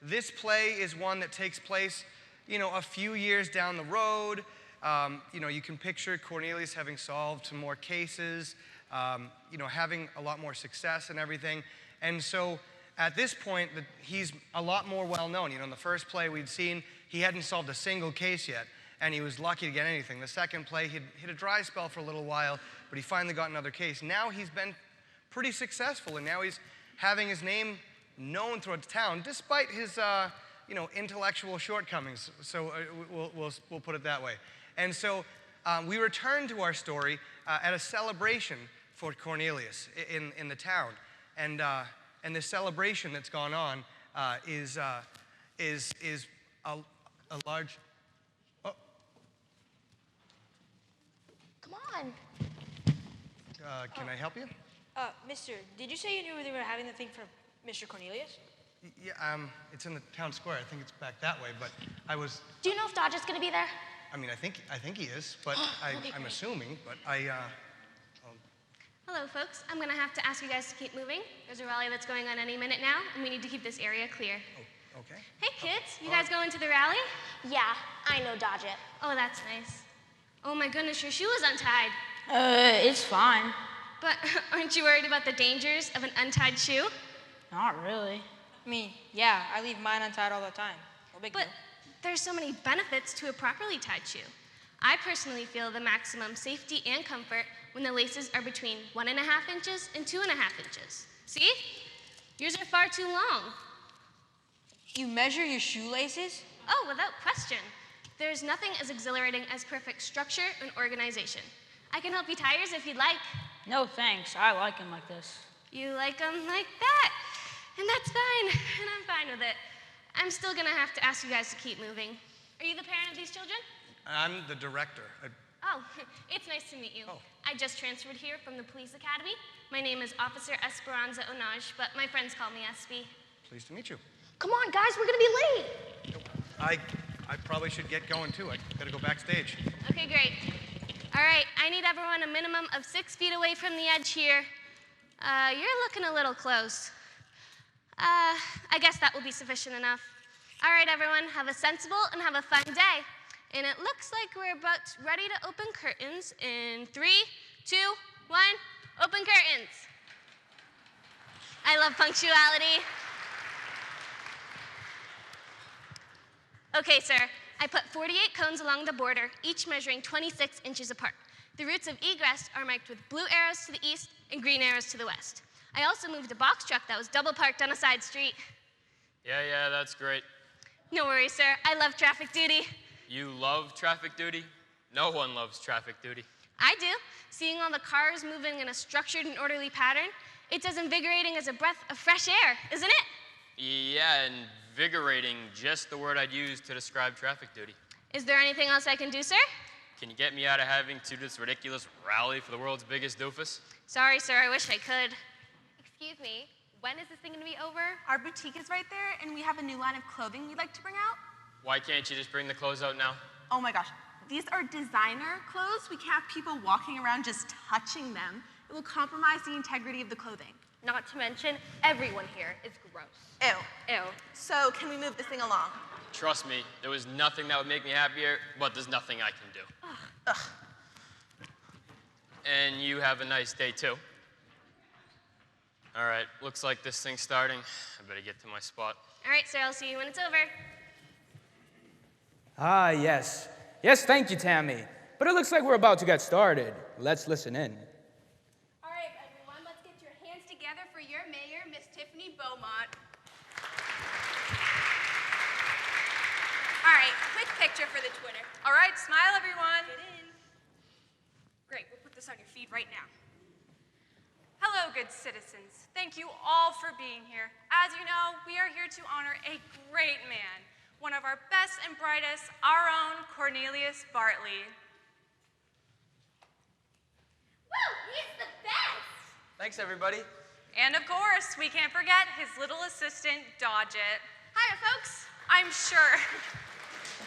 This play is one that takes place, a few years down the road. You can picture Cornelius having solved some more cases, having a lot more success and everything. And so at this point, he's a lot more well-known. In the first play we'd seen, he hadn't solved a single case yet, and he was lucky to get anything. The second play, he'd hit a dry spell for a little while, but he finally got another case. Now he's been pretty successful, and now he's having his name known throughout the town, despite his, intellectual shortcomings. So we'll put it that way. And so we return to our story at a celebration for Cornelius in the town, and this celebration that's gone on is a large. Oh. Come on. Can I help you? Mister, did you say you knew they were having the thing for Mr. Cornelius? Yeah, it's in the town square. I think it's back that way, but I was. Do you know if Dodge is going to be there? I mean, I think he is, but I'm assuming, but Hello, folks. I'm going to have to ask you guys to keep moving. There's a rally that's going on any minute now, and we need to keep this area clear. Oh, okay. Hey, kids. You guys going to the rally? Yeah, I know Dodge it. Oh, that's nice. Oh, my goodness, your shoe is untied. It's fine. But aren't you worried about the dangers of an untied shoe? Not really. Yeah, I leave mine untied all the time. No big deal. But there's so many benefits to a properly tied shoe. I personally feel the maximum safety and comfort when the laces are between 1.5 inches and 2.5 inches. See? Yours are far too long. You measure your shoelaces? Oh, without question. There's nothing as exhilarating as perfect structure and organization. I can help you tie yours if you'd like. No, thanks. I like him like this. You like them like that, and that's fine, and I'm fine with it. I'm still gonna have to ask you guys to keep moving. Are you the parent of these children? I'm the director. Oh, it's nice to meet you. Oh. I just transferred here from the police academy. My name is Officer Esperanza Onage, but my friends call me SB. Pleased to meet you. Come on, guys, we're going to be late. I probably should get going too. I gotta go backstage. Okay, great. All right, I need everyone a minimum of 6 feet away from the edge here. You're looking a little close. I guess that will be sufficient enough. All right, everyone, have a sensible and have a fun day. And it looks like we're about ready to open curtains in 3, 2, 1, open curtains. I love punctuality. Okay, sir, I put 48 cones along the border, each measuring 26 inches apart. The routes of egress are marked with blue arrows to the east and green arrows to the west. I also moved a box truck that was double parked on a side street. Yeah, that's great. No worries, sir. I love traffic duty. You love traffic duty? No one loves traffic duty. I do. Seeing all the cars moving in a structured and orderly pattern, it's as invigorating as a breath of fresh air, isn't it? Yeah, invigorating, just the word I'd use to describe traffic duty. Is there anything else I can do, sir? Can you get me out of having to do this ridiculous rally for the world's biggest doofus? Sorry, sir. I wish I could. Excuse me, when is this thing going to be over? Our boutique is right there, and we have a new line of clothing we'd like to bring out. Why can't you just bring the clothes out now? Oh my gosh, these are designer clothes. We can't have people walking around just touching them. It will compromise the integrity of the clothing. Not to mention, everyone here is gross. Ew. Ew. So can we move this thing along? Trust me, there was nothing that would make me happier, but there's nothing I can do. Ugh. And you have a nice day, too. All right, looks like this thing's starting. I better get to my spot. All right, sir. I'll see you when it's over. Ah, yes. Yes, thank you, Tammy. But it looks like we're about to get started. Let's listen in. All right, everyone, let's get your hands together for your mayor, Miss Tiffany Beaumont. All right, quick picture for the Twitter. All right, smile, everyone. Get in. Great, we'll put this on your feed right now. Hello, good citizens. Thank you all for being here. As you know, we are here to honor a great man, one of our best and brightest, our own Cornelius Bartley. Woo, he's the best! Thanks, everybody. And of course, we can't forget his little assistant, Dodgett. Hiya, folks. I'm sure,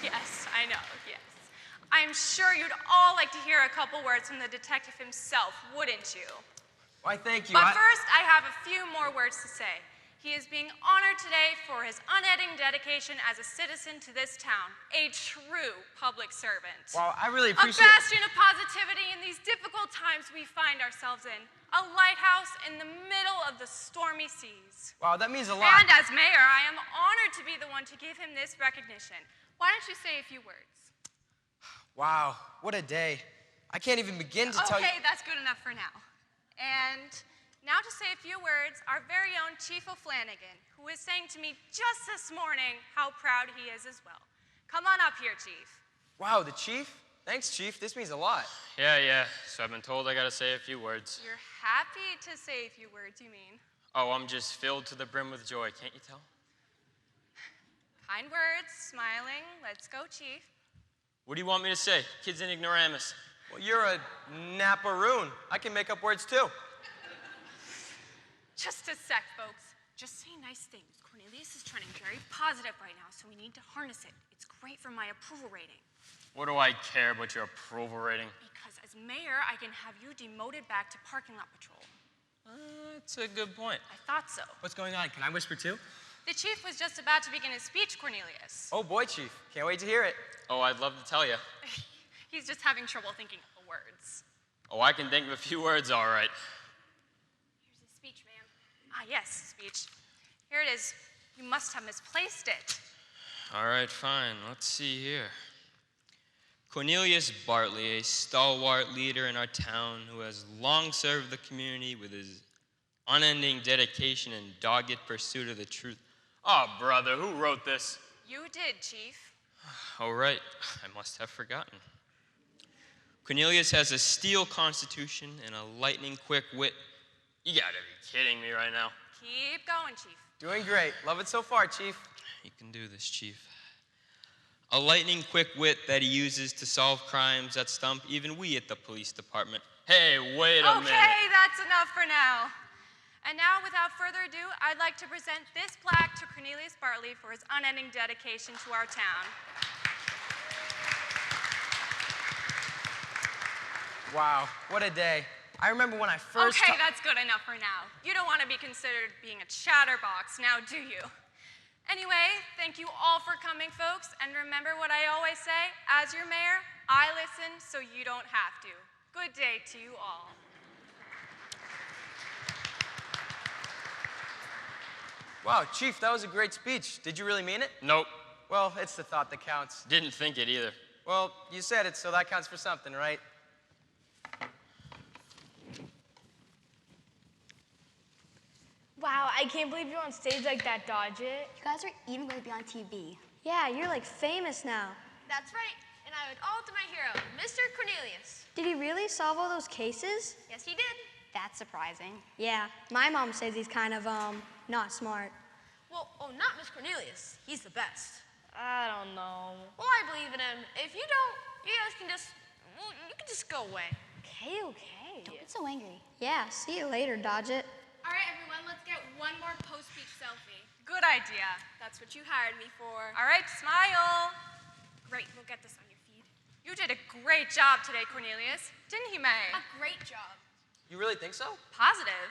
yes, I know, yes. I'm sure you'd all like to hear a couple words from the detective himself, wouldn't you? Why, thank you. But first, I have a few more words to say. He is being honored today for his unending dedication as a citizen to this town, a true public servant. Wow, I really A appreciate bastion of positivity in these difficult times we find ourselves in. A lighthouse in the middle of the stormy seas. Wow, that means a lot. And as mayor, I am honored to be the one to give him this recognition. Why don't you say a few words? Wow, what a day. I can't even begin to tell you. Okay, that's good enough for now. And now to say a few words, our very own Chief O'Flanagan, who is saying to me just this morning how proud he is as well. Come on up here, Chief. Wow, the chief? Thanks, Chief. This means a lot. Yeah. So I've been told I gotta say a few words. You're happy to say a few words, you mean? Oh, I'm just filled to the brim with joy, can't you tell? Kind words, smiling. Let's go, Chief. What do you want me to say? Kid's an ignoramus. Well, you're a naparoon. I can make up words too. Just a sec, folks. Just say nice things. Cornelius is trending very positive right now, so we need to harness it. It's great for my approval rating. What do I care about your approval rating? Because as mayor, I can have you demoted back to parking lot patrol. That's a good point. I thought so. What's going on? Can I whisper too? The chief was just about to begin his speech, Cornelius. Oh boy, Chief. Can't wait to hear it. Oh, I'd love to tell you. He's just having trouble thinking of the words. Oh, I can think of a few words, all right. Here's his speech, ma'am. Ah, yes, speech. Here it is. You must have misplaced it. All right, fine. Let's see here. Cornelius Bartley, a stalwart leader in our town who has long served the community with his unending dedication and dogged pursuit of the truth. Oh, brother, who wrote this? You did, Chief. Oh, right. I must have forgotten. Cornelius has a steel constitution and a lightning-quick wit. You gotta be kidding me right now. Keep going, Chief. Doing great. Love it so far, Chief. You can do this, Chief. A lightning-quick wit that he uses to solve crimes that stump even we at the police department. Hey, wait a minute. Okay, that's enough for now. And now, without further ado, I'd like to present this plaque to Cornelius Bartley for his unending dedication to our town. Wow, what a day. I remember when I first... Okay, that's good enough for now. You don't want to be considered being a chatterbox now, do you? Anyway, thank you all for coming, folks. And remember what I always say, as your mayor, I listen so you don't have to. Good day to you all. Wow, Chief, that was a great speech. Did you really mean it? Nope. Well, it's the thought that counts. Didn't think it either. Well, you said it, so that counts for something, right? Wow, I can't believe you're on stage like that, Dodge It. You guys are even going to be on TV. Yeah, you're like famous now. That's right. And I would all to my hero, Mr. Cornelius. Did he really solve all those cases? Yes, he did. That's surprising. Yeah, my mom says he's kind of, not smart. Well, not Miss Cornelius. He's the best. I don't know. Well, I believe in him. If you don't, you guys can just, you can just go away. Okay. Don't be so angry. Yeah, see you later, Dodge It. All right, everyone, let's get one more post-speech selfie. Good idea. That's what you hired me for. All right, smile. Great, we'll get this on your feed. You did a great job today, Cornelius. Didn't he, May? A great job. You really think so? Positive.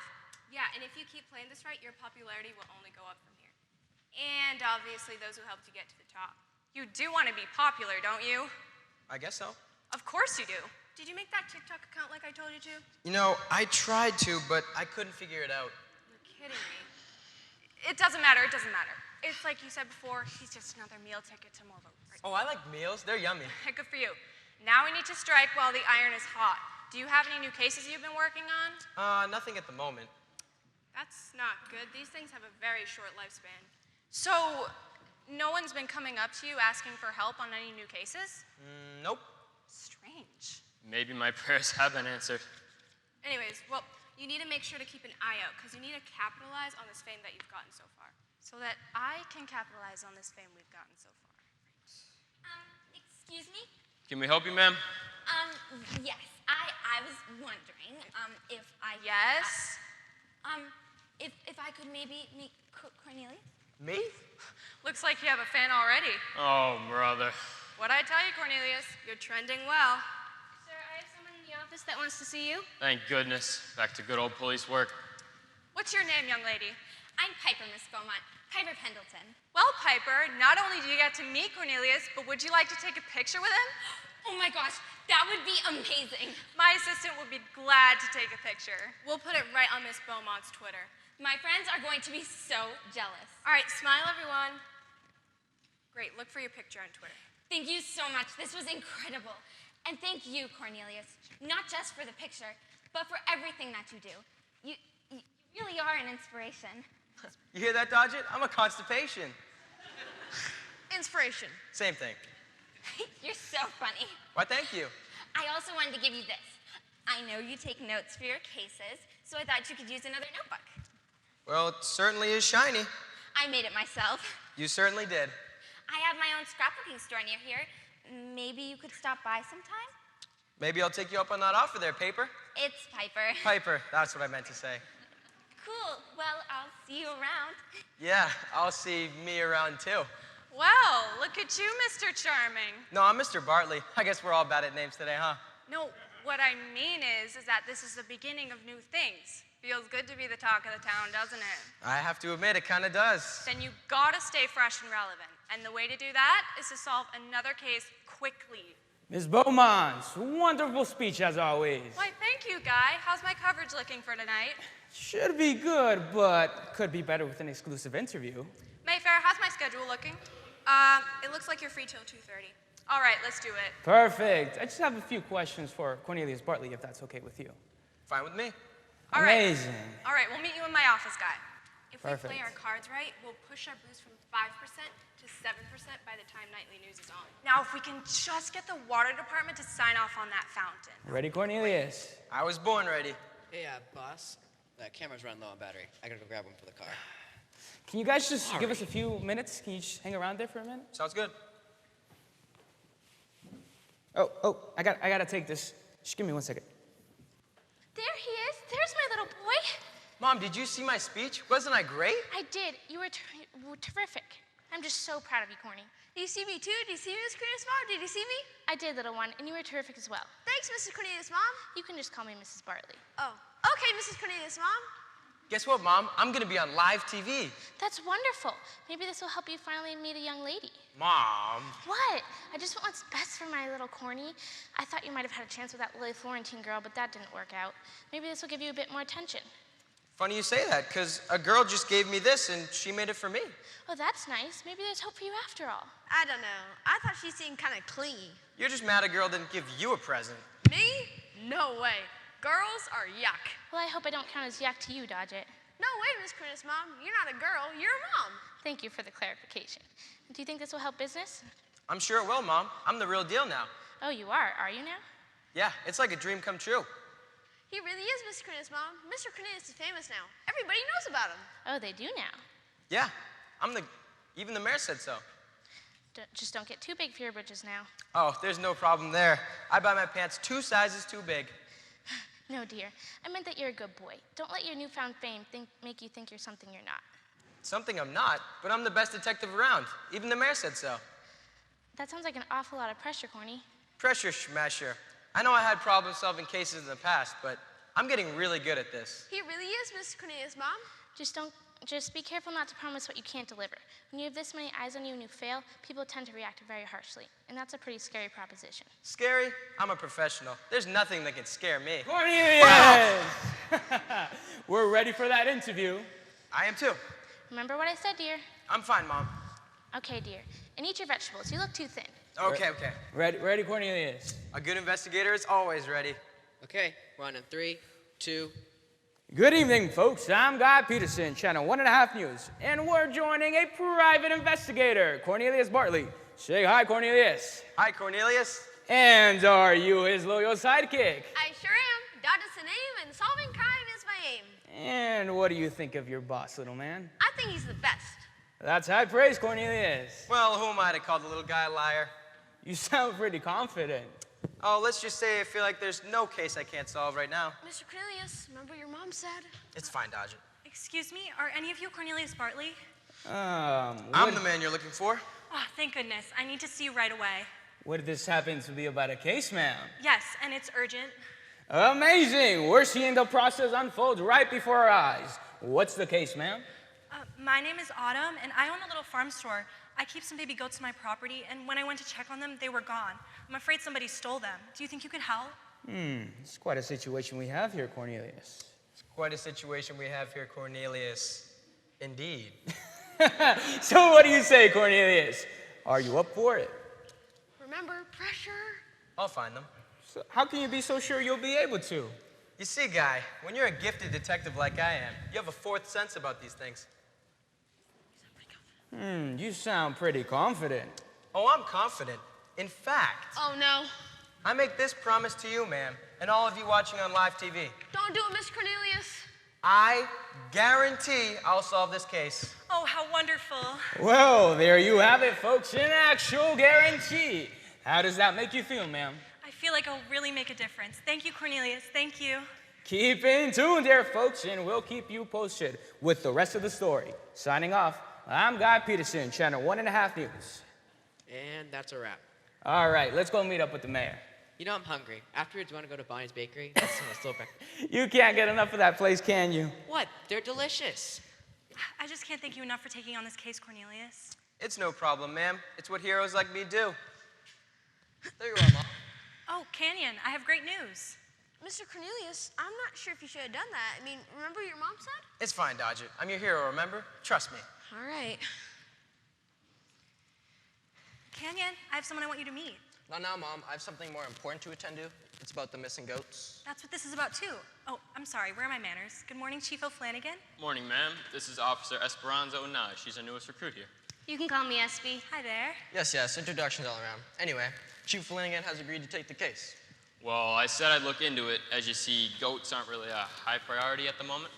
Yeah, and if you keep playing this right, your popularity will only go up from here. And obviously those who helped you get to the top. You do want to be popular, don't you? I guess so. Of course you do. Did you make that TikTok account like I told you to? You know, I tried to, but I couldn't figure it out. You're kidding me. It doesn't matter, it doesn't matter. It's like you said before, he's just another meal ticket to more votes. Right? Oh, I like meals. They're yummy. Good for you. Now we need to strike while the iron is hot. Do you have any new cases you've been working on? Nothing at the moment. That's not good. These things have a very short lifespan. So, no one's been coming up to you asking for help on any new cases? Nope. Strange. Maybe my prayers have been answered. Anyways, well, you need to make sure to keep an eye out because you need to capitalize on this fame that you've gotten so far. So that I can capitalize on this fame we've gotten so far. Excuse me? Can we help you, ma'am? Yes. I was wondering, if I... Yes? If I could maybe meet Cornelius? Me? Looks like you have a fan already. Oh, brother. What'd I tell you, Cornelius? You're trending well. Sir, I have someone in the office that wants to see you. Thank goodness. Back to good old police work. What's your name, young lady? I'm Piper, Miss Beaumont. Piper Pendleton. Well, Piper, not only do you get to meet Cornelius, but would you like to take a picture with him? Oh my gosh, that would be amazing. My assistant would be glad to take a picture. We'll put it right on Miss Beaumont's Twitter. My friends are going to be so jealous. All right, smile, everyone. Great, look for your picture on Twitter. Thank you so much. This was incredible. And thank you, Cornelius, not just for the picture, but for everything that you do. You really are an inspiration. You hear that, Dodgett? I'm a constipation. Inspiration. Same thing. You're so funny. Why, thank you. I also wanted to give you this. I know you take notes for your cases, so I thought you could use another notebook. Well, it certainly is shiny. I made it myself. You certainly did. I have my own scrapbooking store near here. Maybe you could stop by sometime? Maybe I'll take you up on that offer there, Paper. It's Piper. Piper, that's what I meant to say. Cool. Well, I'll see you around. Yeah, I'll see me around too. Well, look at you, Mr. Charming. No, I'm Mr. Bartley. I guess we're all bad at names today, huh? No, what I mean is that this is the beginning of new things. Feels good to be the talk of the town, doesn't it? I have to admit, it kind of does. Then you gotta stay fresh and relevant. And the way to do that is to solve another case quickly. Ms. Beaumont, wonderful speech as always. Why, thank you, Guy. How's my coverage looking for tonight? Should be good, but could be better with an exclusive interview. Mayfair, how's my schedule looking? It looks like you're free till 2:30. All right, let's do it. Perfect. I just have a few questions for Cornelius Bartley, if that's okay with you. Fine with me. All right. Amazing. All right, we'll meet you in my office, Guy. If we Perfect. play our cards right, we'll push our boost from 5% to 7% by the time Nightly News is on. Now, if we can just get the water department to sign off on that fountain. Ready, Cornelius? I was born ready. Hey, boss. The camera's running low on battery. I gotta go grab one for the car. Can you guys just give us a few minutes? Can you just hang around there for a minute? Sounds good. Oh, I gotta take this. Just give me 1 second. There he is. There's my little boy. Mom, did you see my speech? Wasn't I great? I did. You were terrific. I'm just so proud of you, Corny. Do you see me too? Do you see me, Miss Cornelius' mom? Did you see me? I did, little one, and you were terrific as well. Thanks, Mrs. Cornelius' mom. You can just call me Mrs. Bartley. Oh, okay, Mrs. Cornelius' mom. Guess what, Mom? I'm gonna be on live TV. That's wonderful. Maybe this will help you finally meet a young lady. Mom. What? I just want what's best for my little Corny. I thought you might have had a chance with that Lily Florentine girl, but that didn't work out. Maybe this will give you a bit more attention. Funny you say that, because a girl just gave me this and she made it for me. Oh, that's nice. Maybe there's hope for you after all. I don't know. I thought she seemed kind of clingy. You're just mad a girl didn't give you a present. Me? No way. Girls are yuck. Well, I hope I don't count as yuck to you, Dodgett. No way, Miss Cornelius' mom. You're not a girl. You're a mom. Thank you for the clarification. Do you think this will help business? I'm sure it will, Mom. I'm the real deal now. Oh, you are? Are you now? Yeah, it's like a dream come true. He really is Mr. Cornelius' mom. Mr. Cornelius is famous now. Everybody knows about him. Oh, they do now. Yeah, even the mayor said so. Just don't get too big for your britches now. Oh, there's no problem there. I buy my pants 2 sizes too big. No, dear. I meant that you're a good boy. Don't let your newfound fame make you think you're something you're not. Something I'm not, but I'm the best detective around. Even the mayor said so. That sounds like an awful lot of pressure, Corny. Pressure smasher. I know I had problem-solving cases in the past, but I'm getting really good at this. He really is Mr. Cornelius' mom. Just be careful not to promise what you can't deliver. When you have this many eyes on you and you fail, people tend to react very harshly, and that's a pretty scary proposition. Scary? I'm a professional. There's nothing that can scare me. Cornelius! We're ready for that interview. I am too. Remember what I said, dear? I'm fine, Mom. Okay, dear. And eat your vegetables. You look too thin. Okay. Ready, Cornelius. A good investigator is always ready. Okay, we're on in 3, 2. Good evening, folks. I'm Guy Peterson, Channel 1.5 News, and we're joining a private investigator, Cornelius Bartley. Say hi, Cornelius. Hi, Cornelius. And are you his loyal sidekick? I sure am. Dot is the name, and solving crime is my aim. And what do you think of your boss, little man? I think he's the best. That's high praise, Cornelius. Well, who am I to call the little guy a liar? You sound pretty confident. Oh, let's just say I feel like there's no case I can't solve right now. Mr. Cornelius, remember what your mom said? It's fine, Dodgett. Excuse me, are any of you Cornelius Bartley? I'm the man you're looking for. Oh, thank goodness. I need to see you right away. Would this happen to be about a case, ma'am? Yes, and it's urgent. Amazing! We're seeing the process unfold right before our eyes. What's the case, ma'am? My name is Autumn, and I own a little farm store. I keep some baby goats on my property, and when I went to check on them, they were gone. I'm afraid somebody stole them. Do you think you could help? It's quite a situation we have here, Cornelius. It's quite a situation we have here, Cornelius. Indeed. So what do you say, Cornelius? Are you up for it? Remember, pressure. I'll find them. So how can you be so sure you'll be able to? You see, Guy, when you're a gifted detective like I am, you have a fourth sense about these things. You sound pretty confident. Oh, I'm confident. In fact, Oh, no. I make this promise to you, ma'am, and all of you watching on live TV. Don't do it, Mr. Cornelius. I guarantee I'll solve this case. Oh, how wonderful. Well, there you have it, folks, an actual guarantee. How does that make you feel, ma'am? I feel like I'll really make a difference. Thank you, Cornelius. Thank you. Keep in tune there, folks, and we'll keep you posted with the rest of the story. Signing off, I'm Guy Peterson, Channel 1.5 News. And that's a wrap. All right, let's go meet up with the mayor. You know I'm hungry. Afterwards, you want to go to Bonnie's Bakery? That's some slow breakfast. You can't get enough of that place, can you? What? They're delicious. I just can't thank you enough for taking on this case, Cornelius. It's no problem, ma'am. It's what heroes like me do. There you are, Mom. Oh, Canyon, I have great news. Mr. Cornelius, I'm not sure if you should have done that. I mean, remember your mom said? It's fine, Dodger. I'm your hero, remember? Trust me. All right. Canyon, I have someone I want you to meet. Not now, Mom. I have something more important to attend to. It's about the missing goats. That's what this is about, too. Oh, I'm sorry. Where are my manners? Good morning, Chief O'Flanagan. Morning, ma'am. This is Officer Esperanza Onaj. She's our newest recruit here. You can call me SB. Hi there. Yes, introductions all around. Anyway, Chief Flanagan has agreed to take the case. Well, I said I'd look into it. As you see, goats aren't really a high priority at the moment.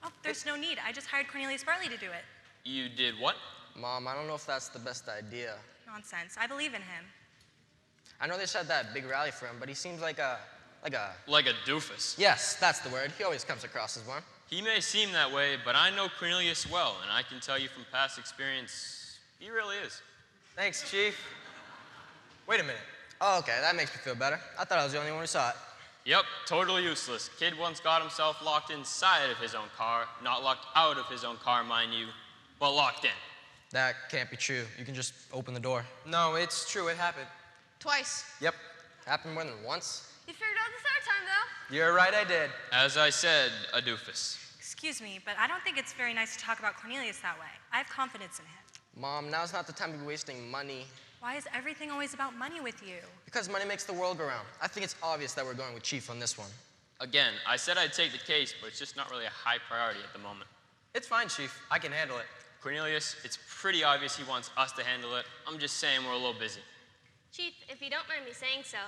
Oh, there's no need. I just hired Cornelius Bartley to do it. You did what? Mom, I don't know if that's the best idea. Nonsense. I believe in him. I know they said that big rally for him, but he seems like a doofus. Yes, that's the word. He always comes across as one. He may seem that way, but I know Cornelius well, and I can tell you from past experience, he really is. Thanks, Chief. Wait a minute. Oh, okay, that makes me feel better. I thought I was the only one who saw it. Yep, totally useless. Kid once got himself locked inside of his own car, not locked out of his own car, mind you, but locked in. That can't be true. You can just open the door. No, it's true. It happened. Twice. Yep. Happened more than once. You figured out the third time, though. You're right, I did. As I said, a doofus. Excuse me, but I don't think it's very nice to talk about Cornelius that way. I have confidence in him. Mom, now's not the time to be wasting money. Why is everything always about money with you? Because money makes the world go round. I think it's obvious that we're going with Chief on this one. Again, I said I'd take the case, but it's just not really a high priority at the moment. It's fine, Chief. I can handle it. Cornelius, it's pretty obvious he wants us to handle it. I'm just saying we're a little busy. Chief, if you don't mind me saying so,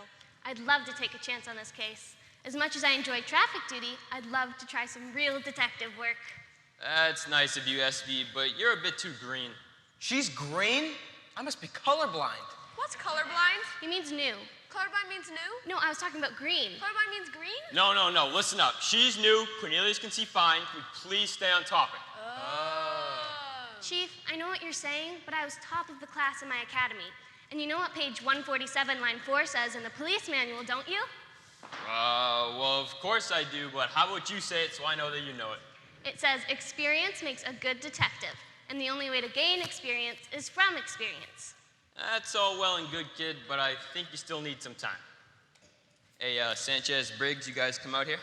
I'd love to take a chance on this case. As much as I enjoy traffic duty, I'd love to try some real detective work. That's nice of you, SB, but you're a bit too green. She's green? I must be colorblind. What's colorblind? He means new. Colorblind means new? No, I was talking about green. Colorblind means green? No, listen up. She's new, Cornelius can see fine. Can we please stay on topic? Chief, I know what you're saying, but I was top of the class in my academy. And you know what page 147, line 4 says in the police manual, don't you? Well, of course I do, but how about you say it so I know that you know it? It says, experience makes a good detective, and the only way to gain experience is from experience. That's all well and good, kid, but I think you still need some time. Hey, Sanchez, Briggs, you guys come out here?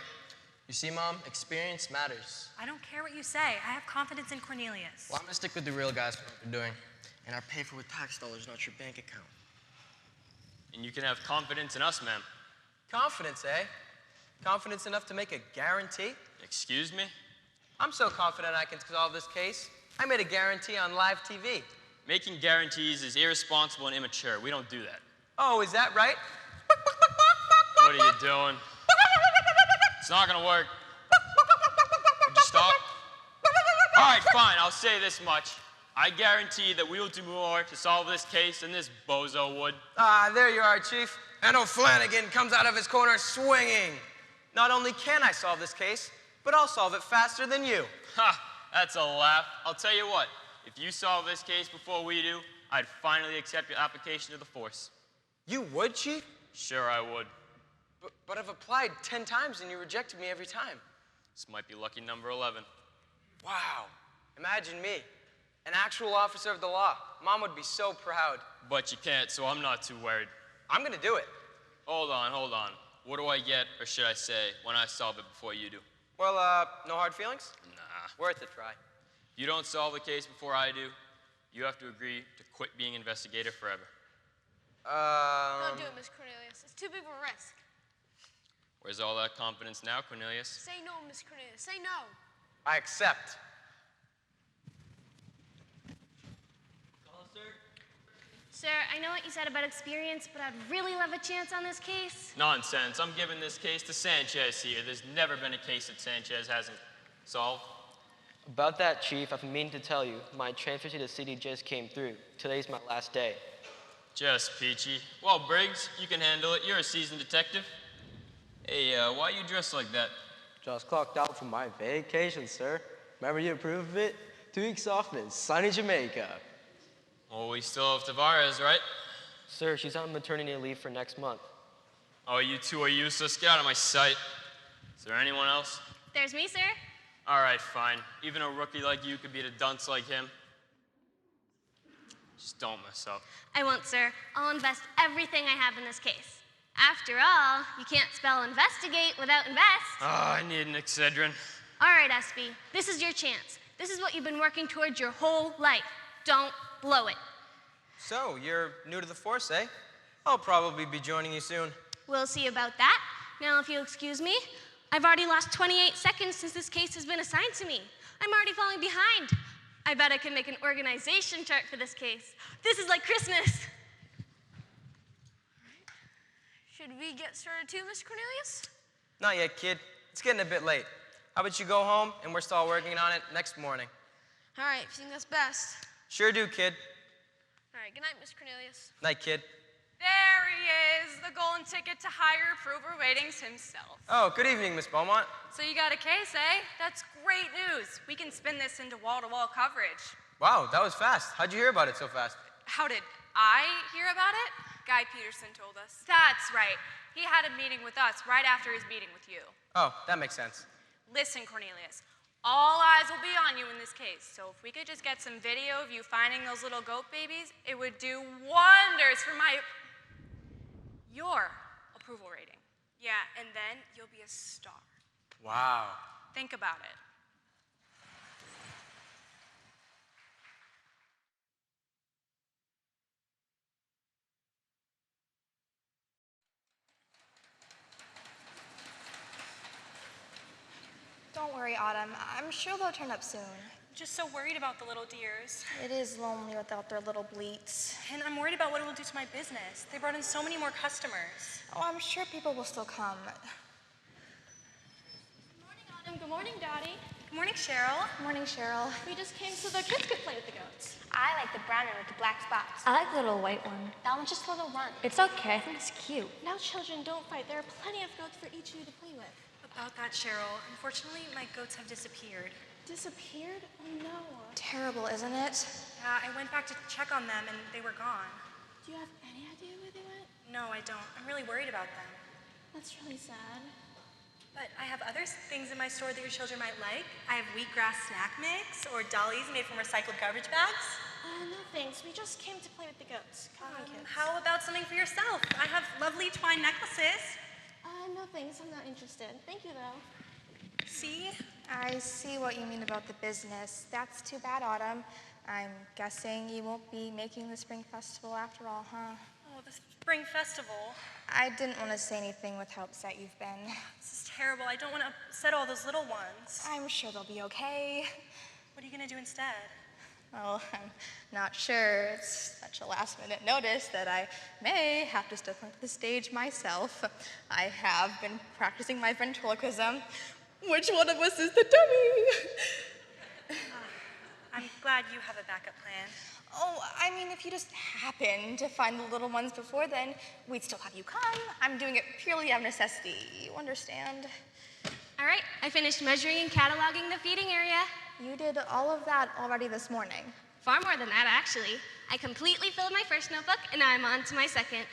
You see, Mom, experience matters. I don't care what you say. I have confidence in Cornelius. Well, I'm gonna stick with the real guys for what they're doing. And I pay for with tax dollars, not your bank account. And you can have confidence in us, ma'am. Confidence, eh? Confidence enough to make a guarantee? Excuse me? I'm so confident I can solve this case. I made a guarantee on live TV. Making guarantees is irresponsible and immature. We don't do that. Oh, is that right? What are you doing? It's not gonna work. Would you stop? All right, fine, I'll say this much. I guarantee that we will do more to solve this case than this bozo would. Ah, there you are, Chief. And O'Flanagan comes out of his corner swinging. Not only can I solve this case, but I'll solve it faster than you. Ha, that's a laugh. I'll tell you what, if you solve this case before we do, I'd finally accept your application to the force. You would, Chief? Sure I would. But I've applied 10 times and you rejected me every time. This might be lucky number 11. Wow. Imagine me. An actual officer of the law. Mom would be so proud. But you can't, so I'm not too worried. I'm gonna do it. Hold on. What do I get, or should I say, when I solve it before you do? Well, no hard feelings? Nah. Worth a try. If you don't solve the case before I do, you have to agree to quit being investigator forever. Don't do it, Miss Cornelius. It's too big of a risk. Where's all that confidence now, Cornelius? Say no, Miss Cornelius. Say no. I accept. Sir, I know what you said about experience, but I'd really love a chance on this case. Nonsense. I'm giving this case to Sanchez here. There's never been a case that Sanchez hasn't solved. About that, Chief, I've been meaning to tell you. My transfer to the city just came through. Today's my last day. Just peachy. Well, Briggs, you can handle it. You're a seasoned detective. Hey, why you dressed like that? Just clocked out for my vacation, sir. Remember you approved of it? 2 weeks off in sunny Jamaica. Well, we still have Tavares, right? Sir, she's on maternity leave for next month. Oh, you two are useless. Get out of my sight. Is there anyone else? There's me, sir. All right, fine. Even a rookie like you could beat a dunce like him. Just don't mess up. I won't, sir. I'll invest everything I have in this case. After all, you can't spell investigate without invest. Oh, I need an Excedrin. All right, SB, this is your chance. This is what you've been working towards your whole life. Don't blow it. So, you're new to the force, eh? I'll probably be joining you soon. We'll see about that. Now, if you'll excuse me, I've already lost 28 seconds since this case has been assigned to me. I'm already falling behind. I bet I can make an organization chart for this case. This is like Christmas. Should we get started too, Miss Cornelius? Not yet, kid. It's getting a bit late. How about you go home and we're still working on it next morning? All right, if you think that's best. Sure do, kid. All right, good night, Miss Cornelius. Night, kid. There he is, the golden ticket to higher approval ratings himself. Oh, good evening, Miss Beaumont. So you got a case, eh? That's great news. We can spin this into wall-to-wall coverage. Wow, that was fast. How'd you hear about it so fast? How did I hear about it? Guy Peterson told us. That's right. He had a meeting with us right after his meeting with you. Oh, that makes sense. Listen, Cornelius, all eyes will be on you in this case. So if we could just get some video of you finding those little goat babies, it would do wonders for your approval rating. Yeah, and then you'll be a star. Wow. Think about it. Don't worry, Autumn. I'm sure they'll turn up soon. Just so worried about the little deers. It is lonely without their little bleats. And I'm worried about what it will do to my business. They brought in so many more customers. Oh, I'm sure people will still come. Good morning, Autumn. Good morning, Dottie. Good morning, Cheryl. Good morning, Cheryl. We just came so the kids could play with the goats. I like the brown one with the black spots. I like the little white one. That one's just a little runt. It's okay, I think it's cute. Now, children, don't fight. There are plenty of goats for each of you to play with. About that, Cheryl, unfortunately, my goats have disappeared. Disappeared? Oh, no. Terrible, isn't it? Yeah, I went back to check on them, and they were gone. Do you have any idea where they went? No, I don't. I'm really worried about them. That's really sad. But I have other things in my store that your children might like. I have wheatgrass snack mix or dollies made from recycled garbage bags. No thanks. We just came to play with the goats. Come on, kids. How about something for yourself? I have lovely twine necklaces. No thanks. I'm not interested. Thank you, though. See? I see what you mean about the business. That's too bad, Autumn. I'm guessing you won't be making the Spring Festival after all, huh? Oh, the Spring Festival. I didn't want to say anything with how upset you've been. This is terrible. I don't want to upset all those little ones. I'm sure they'll be okay. What are you going to do instead? Well, I'm not sure. It's such a last-minute notice that I may have to step onto the stage myself. I have been practicing my ventriloquism. Which one of us is the dummy? I'm glad you have a backup plan. Oh, I mean, if you just happen to find the little ones before then, we'd still have you come. I'm doing it purely out of necessity. You understand? All right, I finished measuring and cataloging the feeding area. You did all of that already this morning. Far more than that, actually. I completely filled my first notebook, and now I'm on to my second.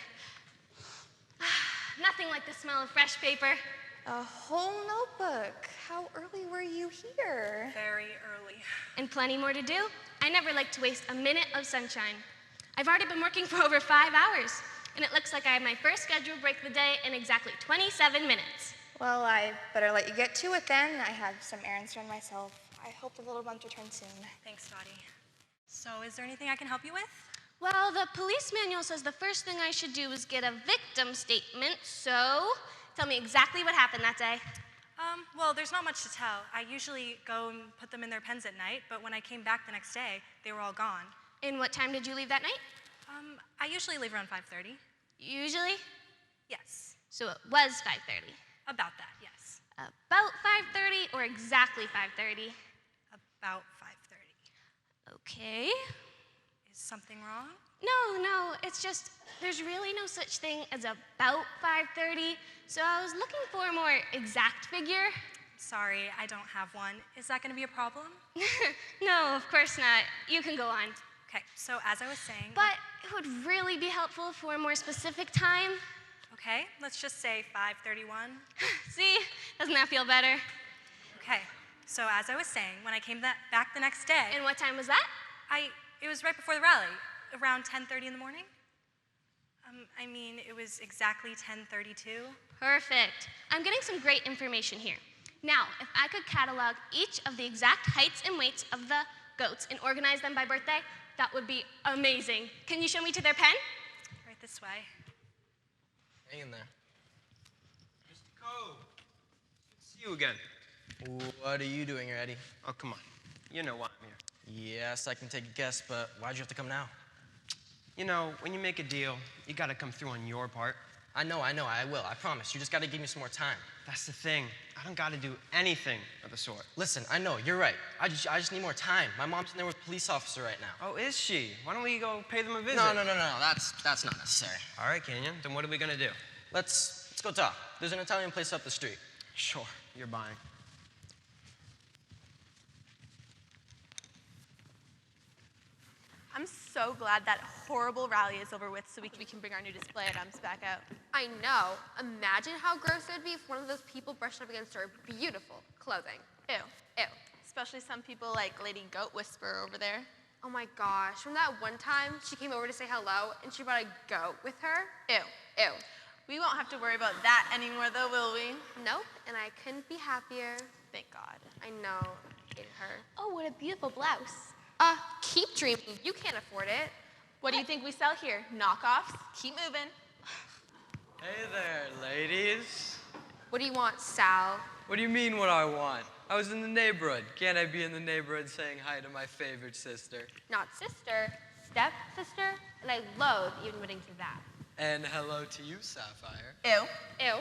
Nothing like the smell of fresh paper. A whole notebook. How early were you here? Very early. And plenty more to do. I never like to waste a minute of sunshine. I've already been working for over 5 hours, and it looks like I have my first scheduled break of the day in exactly 27 minutes. Well, I better let you get to it then. I have some errands to run myself. I hope the little ones return soon. Thanks, Dottie. So, is there anything I can help you with? Well, the police manual says the first thing I should do is get a victim statement, so tell me exactly what happened that day. Well, there's not much to tell. I usually go and put them in their pens at night, but when I came back the next day, they were all gone. And what time did you leave that night? I usually leave around 5:30. Usually? Yes. So it was 5:30. About that, yes. About 5:30 or exactly 5:30? About 5:30. Okay. Is something wrong? No, it's just there's really no such thing as about 5:30, so I was looking for a more exact figure. Sorry, I don't have one. Is that going to be a problem? No, of course not. You can go on. Okay, so as I was saying... But it would really be helpful for a more specific time. Okay, let's just say 5:31. See? Doesn't that feel better? Okay, so as I was saying, when I came back the next day... And what time was that? It was right before the rally, around 10:30 in the morning. I mean, it was exactly 10:32. Perfect. I'm getting some great information here. Now, if I could catalog each of the exact heights and weights of the goats and organize them by birthday, that would be amazing. Can you show me to their pen? Right this way. Hang in there. Mr. Cove, good to see you again. What are you doing here, Eddie? Oh, come on. You know why I'm here. Yes, I can take a guess, but why'd you have to come now? You know, when you make a deal, you gotta come through on your part. I know, I will, I promise. You just gotta give me some more time. That's the thing. I don't gotta do anything of the sort. Listen, I know, you're right. I just need more time. My mom's in there with a police officer right now. Oh, is she? Why don't we go pay them a visit? No, that's not necessary. All right, Kenyon, then what are we gonna do? Let's go talk. There's an Italian place up the street. Sure, you're buying. I'm so glad that horrible rally is over with so we can bring our new display items back out. I know. Imagine how gross it would be if one of those people brushed up against our beautiful clothing. Ew. Ew. Especially some people like Lady Goat Whisperer over there. Oh my gosh, from that one time she came over to say hello and she brought a goat with her. Ew. Ew. We won't have to worry about that anymore though, will we? Nope, and I couldn't be happier. Thank God. I know. It hurt. Oh, what a beautiful blouse. Keep dreaming. You can't afford it. What do you think we sell here? Knockoffs? Keep moving. Hey there, ladies. What do you want, Sal? What do you mean what I want? I was in the neighborhood. Can't I be in the neighborhood saying hi to my favorite sister? Not sister, step-sister, and I loathe even admitting to that. And hello to you, Sapphire. Ew. Ew.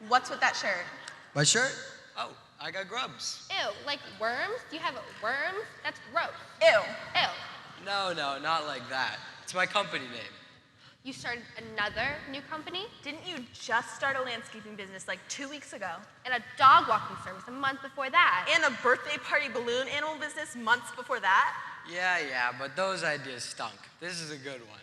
What's with that shirt? My shirt? Oh, I got grubs. Ew, like worms? Do you have worms? That's gross. Ew. Ew. No, not like that. It's my company name. You started another new company? Didn't you just start a landscaping business like 2 weeks ago? And a dog walking service a month before that. And a birthday party balloon animal business months before that? Yeah, but those ideas stunk. This is a good one.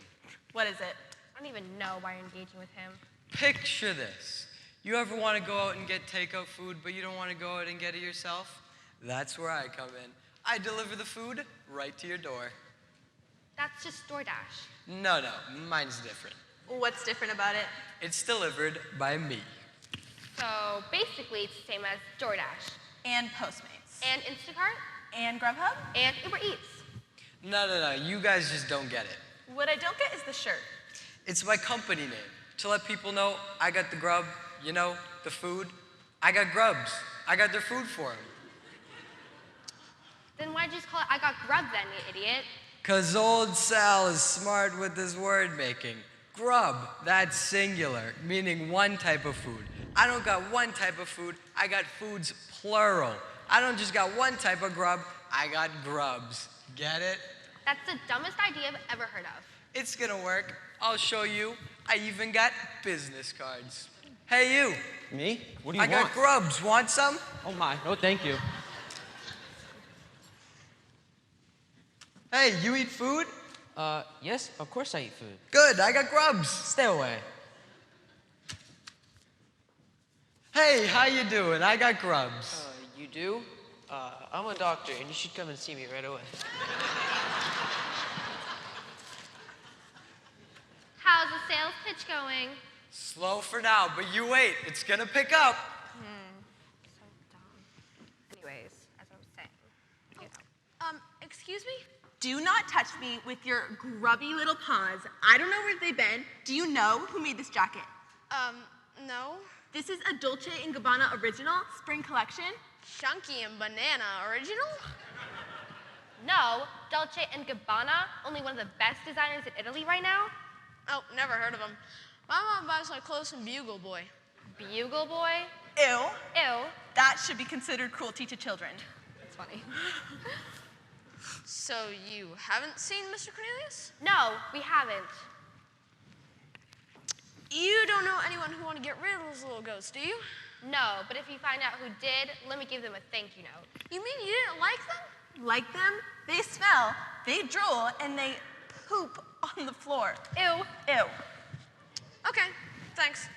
What is it? I don't even know why you're engaging with him. Picture this. You ever want to go out and get takeout food, but you don't want to go out and get it yourself? That's where I come in. I deliver the food right to your door. That's just DoorDash. No, mine's different. What's different about it? It's delivered by me. So basically it's the same as DoorDash. And Postmates. And Instacart. And Grubhub. And Uber Eats. No, you guys just don't get it. What I don't get is the shirt. It's my company name, to let people know I got the grub, you know, the food. I got grubs. I got their food for them. Then why'd you just call it I Got Grub then, you idiot? 'Cause old Sal is smart with his word making. Grub, that's singular, meaning one type of food. I don't got one type of food, I got foods plural. I don't just got one type of grub, I got grubs. Get it? That's the dumbest idea I've ever heard of. It's gonna work. I'll show you. I even got business cards. Hey, you. Me? What do you I want? got grubs. Want some? Oh my, no thank you. Hey, you eat food? Yes, of course I eat food. Good, I got grubs. Stay away. Hey, how you doing? I got grubs. You do? I'm a doctor, and you should come and see me right away. sales pitch going. Slow for now, but you wait. It's gonna pick up. So dumb. Anyways, as I was saying. Excuse me? Do not touch me with your grubby little paws. I don't know where they've been. Do you know who made this jacket? No. This is a Dolce & Gabbana original spring collection. Chunky and banana original? No, Dolce & Gabbana, only one of the best designers in Italy right now. Oh, never heard of him. My mom buys my clothes from Bugle Boy. Bugle Boy? Ew. Ew. That should be considered cruelty to children. That's funny. So you haven't seen Mr. Cornelius? No, we haven't. You don't know anyone who want to get rid of those little goats, do you? No, but if you find out who did, let me give them a thank you note. You mean you didn't like them? Like them? They smell, they drool, and they poop on the floor. Ew. Ew. Okay, thanks.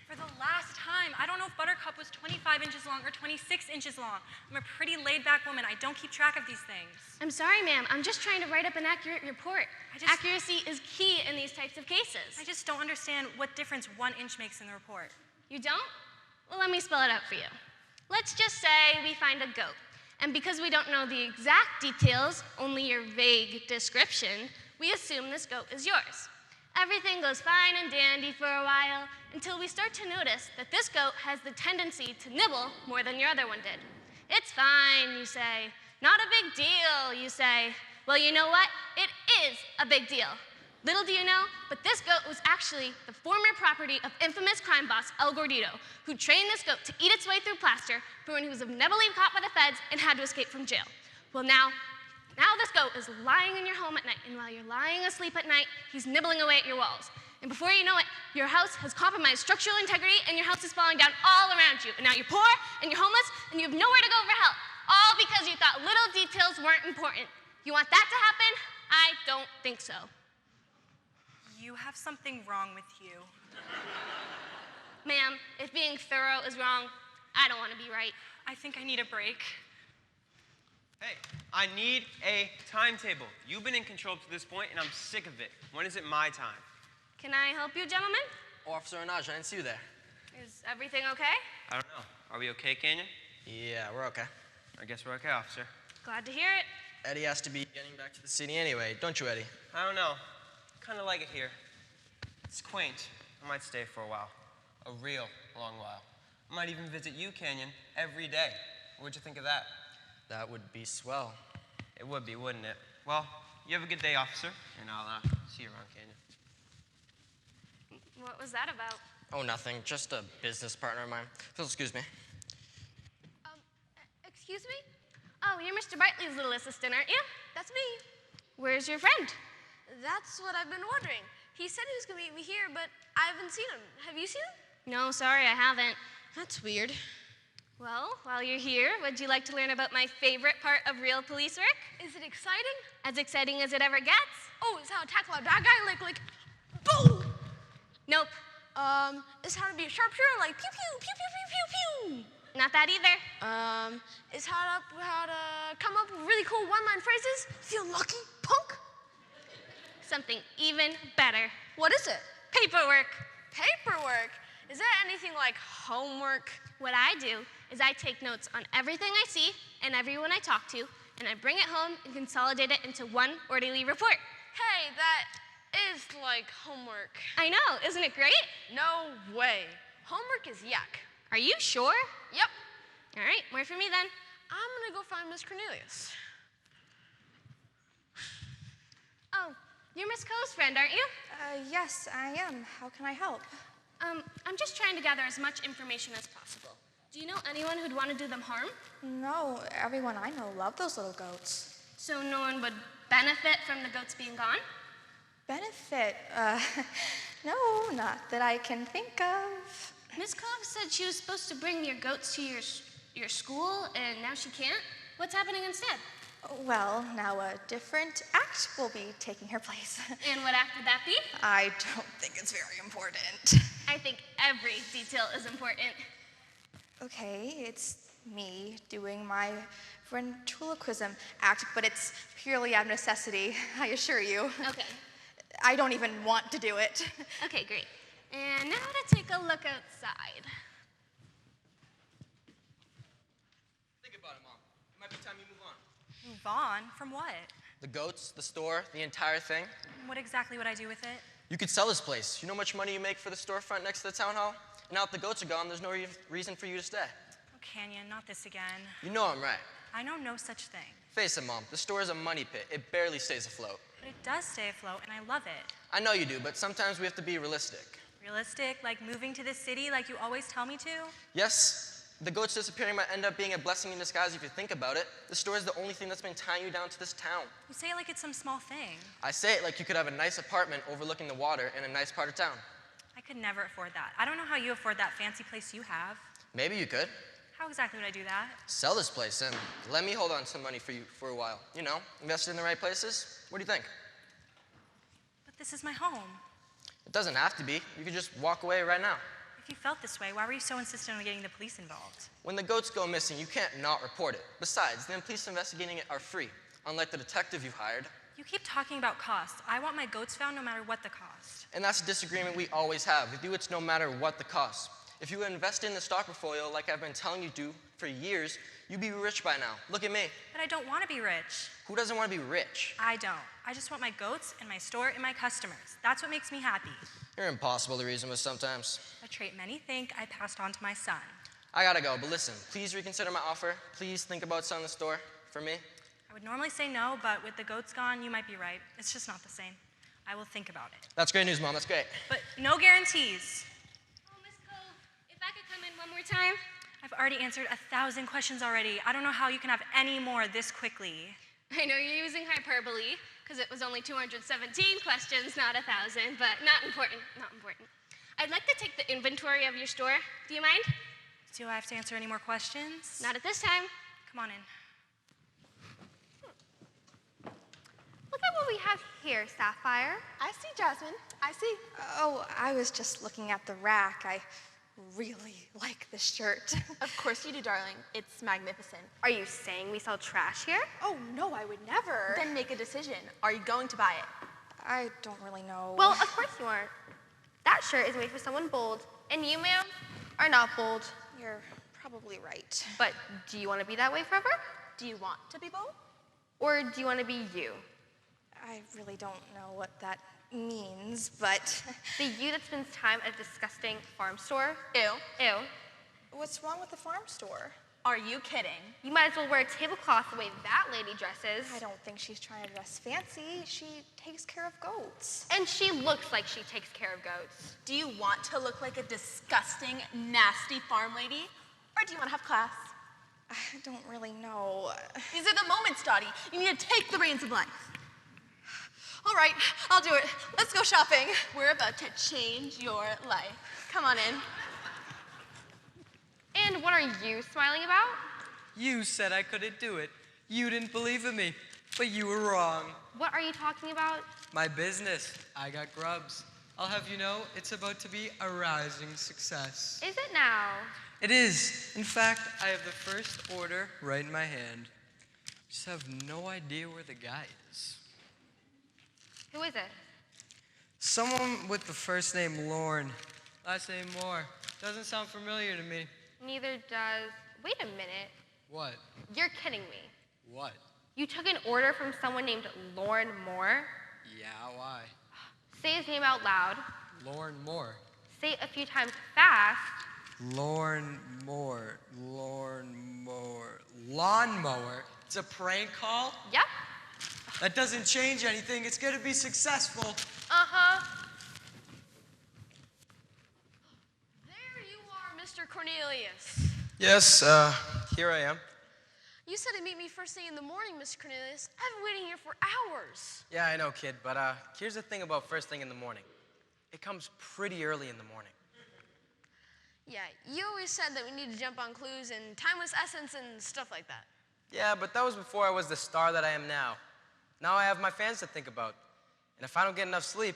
For the last time, I don't know if Buttercup was 25 inches long or 26 inches long. I'm a pretty laid-back woman. I don't keep track of these things. I'm sorry, ma'am. I'm just trying to write up an accurate report. Accuracy is key in these types of cases. I just don't understand what difference 1 inch makes in the report. You don't? Well, let me spell it out for you. Let's just say we find a goat. And because we don't know the exact details, only your vague description, we assume this goat is yours. Everything goes fine and dandy for a while until we start to notice that this goat has the tendency to nibble more than your other one did. It's fine, you say. Not a big deal, you say. Well, you know what? It is a big deal. Little do you know, but this goat was actually the former property of infamous crime boss El Gordito, who trained this goat to eat its way through plaster for when he was inevitably caught by the feds and had to escape from jail. Well, now this goat is lying in your home at night, and while you're lying asleep at night, he's nibbling away at your walls. And before you know it, your house has compromised structural integrity, and your house is falling down all around you. And now you're poor, and you're homeless, and you have nowhere to go for help, all because you thought little details weren't important. You want that to happen? I don't think so. You have something wrong with you. Ma'am, if being thorough is wrong, I don't want to be right. I think I need a break. Hey, I need a timetable. You've been in control up to this point, and I'm sick of it. When is it my time? Can I help you, gentlemen? Officer Anaj, I didn't see you there. Is everything okay? I don't know. Are we okay, Canyon? Yeah, we're okay. I guess we're okay, officer. Glad to hear it. Eddie has to be getting back to the city anyway, don't you, Eddie? I don't know. Kind of like it here. It's quaint. I might stay for a while. A real long while. I might even visit you, Canyon, every day. What'd you think of that? That would be swell. It would be, wouldn't it? Well, you have a good day, officer, and I'll see you around, Canyon. What was that about? Oh, nothing. Just a business partner of mine. Phil, excuse me. Excuse me? Oh, you're Mr. Bartley's little assistant, aren't you? That's me. Where's your friend? That's what I've been wondering. He said he was going to meet me here, but I haven't seen him. Have you seen him? No, sorry, I haven't. That's weird. Well, while you're here, would you like to learn about my favorite part of real police work? Is it exciting? As exciting as it ever gets? Oh, is how to tackle a bad guy like, boom! Nope. Is how to be a sharpshooter, like pew, pew, pew, pew, pew, pew, pew. Not that either. Is how to come up with really cool one-line phrases. Feel lucky, punk? Something even better. What is it? Paperwork. Paperwork? Is that anything like homework? What I do is I take notes on everything I see and everyone I talk to, and I bring it home and consolidate it into one orderly report. Hey, that is like homework. I know, isn't it great? No way. Homework is yuck. Are you sure? Yep. All right, more for me then. I'm gonna go find Miss Cornelius. Oh, you're Miss Coe's friend, aren't you? Yes, I am. How can I help? I'm just trying to gather as much information as possible. Do you know anyone who'd want to do them harm? No, everyone I know love those little goats. So no one would benefit from the goats being gone? Benefit? No, not that I can think of. Miss Cobb said she was supposed to bring your goats to your school, and now she can't. What's happening instead? Well, now a different act will be taking her place. And what act would that be? I don't think it's very important. I think every detail is important. Okay, it's me doing my ventriloquism act, but it's purely out of necessity, I assure you. Okay. I don't even want to do it. Okay, great. And now to take a look outside. Think about it, Mom. It might be time you move on. Move on? From what? The goats, the store, the entire thing. What exactly would I do with it? You could sell this place. You know how much money you make for the storefront next to the town hall? And now that the goats are gone, there's no reason for you to stay. Oh, Canyon, not this again. You know I'm right. I know no such thing. Face it, Mom. The store is a money pit. It barely stays afloat. But it does stay afloat, and I love it. I know you do, but sometimes we have to be realistic. Realistic, like moving to this city like you always tell me to? Yes, the goats disappearing might end up being a blessing in disguise if you think about it. The store is the only thing that's been tying you down to this town. You say it like it's some small thing. I say it like you could have a nice apartment overlooking the water in a nice part of town. I could never afford that. I don't know how you afford that fancy place you have. Maybe you could. How exactly would I do that? Sell this place and let me hold on to some money for you for a while. You know, invest it in the right places. What do you think? But this is my home. It doesn't have to be. You could just walk away right now. If you felt this way, why were you so insistent on getting the police involved? When the goats go missing, you can't not report it. Besides, the police investigating it are free, unlike the detective you hired. You keep talking about costs. I want my goats found no matter what the cost. And that's a disagreement we always have. With you, it's no matter what the cost. If you invest in the stock portfolio like I've been telling you to for years, you'd be rich by now. Look at me. But I don't want to be rich. Who doesn't want to be rich? I don't. I just want my goats and my store and my customers. That's what makes me happy. You're impossible to reason with sometimes. A trait many think I passed on to my son. I gotta go, but listen, please reconsider my offer. Please think about selling the store for me. I would normally say no, but with the goats gone, you might be right. It's just not the same. I will think about it. That's great news, Mom. That's great. But no guarantees. Oh, Miss Cove, if I could come in one more time. I've already answered 1,000 questions already. I don't know how you can have any more this quickly. I know you're using hyperbole, because it was only 217 questions, not 1,000, but not important, not important. I'd like to take the inventory of your store. Do you mind? Do I have to answer any more questions? Not at this time. Come on in. Look at what we have here, Sapphire. I see, Jasmine. I see. Oh, I was just looking at the rack. I really like this shirt. Of course you do, darling. It's magnificent. Are you saying we sell trash here? Oh, no, I would never. Then make a decision. Are you going to buy it? I don't really know. Well, of course you aren't. That shirt is made for someone bold, and you, ma'am, are not bold. You're probably right. But do you want to be that way forever? Do you want to be bold? Or do you want to be you? I really don't know what that means, but... The you that spends time at a disgusting farm store? Ew. Ew. What's wrong with the farm store? Are you kidding? You might as well wear a tablecloth the way that lady dresses. I don't think she's trying to dress fancy. She takes care of goats. And she looks like she takes care of goats. Do you want to look like a disgusting, nasty farm lady? Or do you want to have class? I don't really know. These are the moments, Dottie. You need to take the reins of life. All right, I'll do it. Let's go shopping. We're about to change your life. Come on in. And what are you smiling about? You said I couldn't do it. You didn't believe in me, but you were wrong. What are you talking about? My business. I got grubs. I'll have you know, it's about to be a rising success. Is it now? It is. In fact, I have the first order right in my hand. Just have no idea where the guy is. Who is it? Someone with the first name Lorne. Last name Moore. Doesn't sound familiar to me. Neither does... Wait a minute. What? You're kidding me. What? You took an order from someone named Lorne Moore? Yeah, why? Say his name out loud. Lorne Moore. Say it a few times fast. Lorne Moore. Lorne Moore. Lawnmower? It's a prank call? Yep. That doesn't change anything. It's going to be successful. Uh-huh. There you are, Mr. Cornelius. Yes, here I am. You said to meet me first thing in the morning, Mr. Cornelius. I've been waiting here for hours. Yeah, I know, kid, but here's the thing about first thing in the morning. It comes pretty early in the morning. Yeah, you always said that we need to jump on clues and time was essence and stuff like that. Yeah, but that was before I was the star that I am now. Now I have my fans to think about. And if I don't get enough sleep,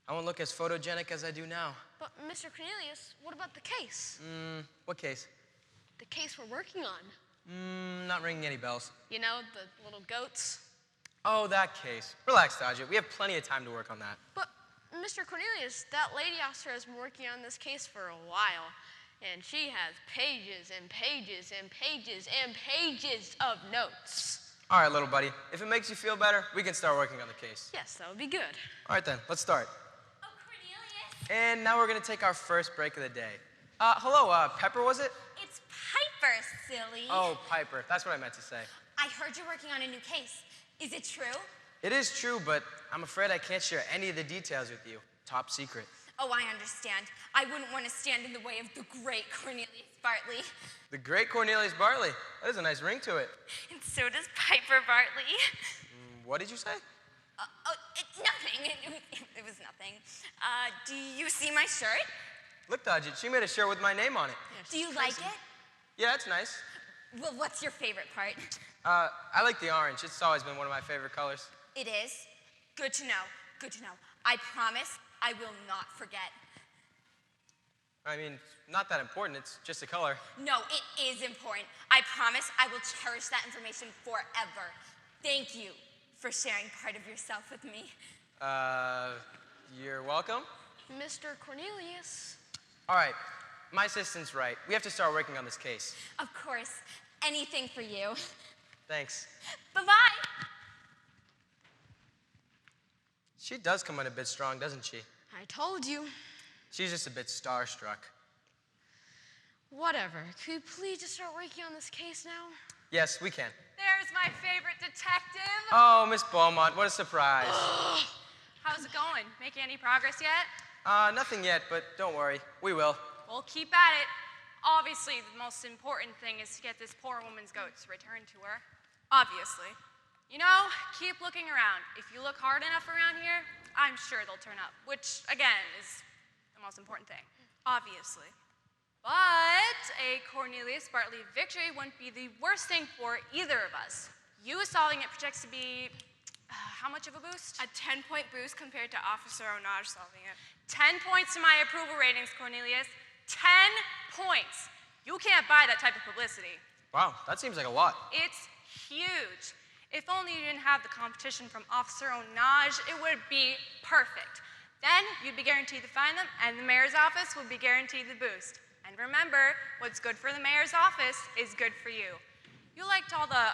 I won't look as photogenic as I do now. But, Mr. Cornelius, what about the case? What case? The case we're working on. Not ringing any bells. You know, the little goats. Oh, that case. Relax, Dodgett. We have plenty of time to work on that. But, Mr. Cornelius, that lady officer has been working on this case for a while, and she has pages and pages and pages and pages of notes. All right, little buddy. If it makes you feel better, we can start working on the case. Yes, that would be good. All right, then. Let's start. Oh, Cornelius. And now we're going to take our first break of the day. Hello, Pepper, was it? It's Piper, silly. Oh, Piper. That's what I meant to say. I heard you're working on a new case. Is it true? It is true, but I'm afraid I can't share any of the details with you. Top secret. Oh, I understand. I wouldn't want to stand in the way of the great Cornelius Bartley. The great Cornelius Bartley. That has a nice ring to it. And so does Piper Bartley. What did you say? Nothing. It was nothing. Do you see my shirt? Look, Dodgett, she made a shirt with my name on it. Do you like it? Yeah, it's nice. Well, what's your favorite part? I like the orange. It's always been one of my favorite colors. It is? Good to know. Good to know. I promise I will not forget. I mean, not that important. It's just a color. No, it is important. I promise I will cherish that information forever. Thank you for sharing part of yourself with me. You're welcome. Mr. Cornelius. All right. My assistant's right. We have to start working on this case. Of course. Anything for you. Thanks. Bye-bye. She does come in a bit strong, doesn't she? I told you. She's just a bit starstruck. Whatever. Could you please just start working on this case now? Yes, we can. There's my favorite detective. Oh, Miss Beaumont, what a surprise. How's it going? Making any progress yet? Nothing yet, but don't worry. We will. Well, keep at it. Obviously, the most important thing is to get this poor woman's goats returned to her. Obviously. You know, keep looking around. If you look hard enough around here, I'm sure they'll turn up, which, again, is the most important thing. Obviously. But a Cornelius Bartley victory wouldn't be the worst thing for either of us. You solving it projects to be, how much of a boost? A 10-point boost compared to Officer Onage solving it. 10 points to my approval ratings, Cornelius. 10 points. You can't buy that type of publicity. Wow, that seems like a lot. It's huge. If only you didn't have the competition from Officer Onage, it would be perfect. Then you'd be guaranteed to find them, and the mayor's office would be guaranteed the boost. And remember, what's good for the mayor's office is good for you. You liked all the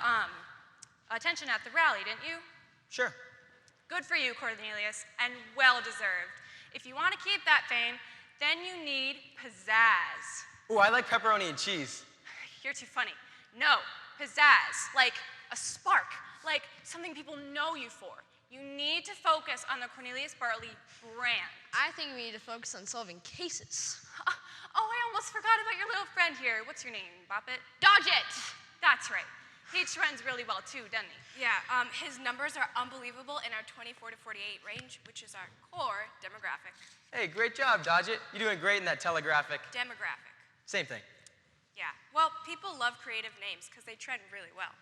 attention at the rally, didn't you? Sure. Good for you, Cornelius, and well-deserved. If you want to keep that fame, then you need pizzazz. Ooh, I like pepperoni and cheese. You're too funny. No, pizzazz, like a spark, like something people know you for. You need to focus on the Cornelius Bartley brand. I think we need to focus on solving cases. Oh, I almost forgot about your little friend here. What's your name, Boppet? Dodgett! That's right. He runs really well too, doesn't he? Yeah, his numbers are unbelievable in our 24 to 48 range, which is our core demographic. Hey, great job, Dodgett. You're doing great in that telegraphic. Demographic. Same thing. Yeah, well, people love creative names because they trend really well.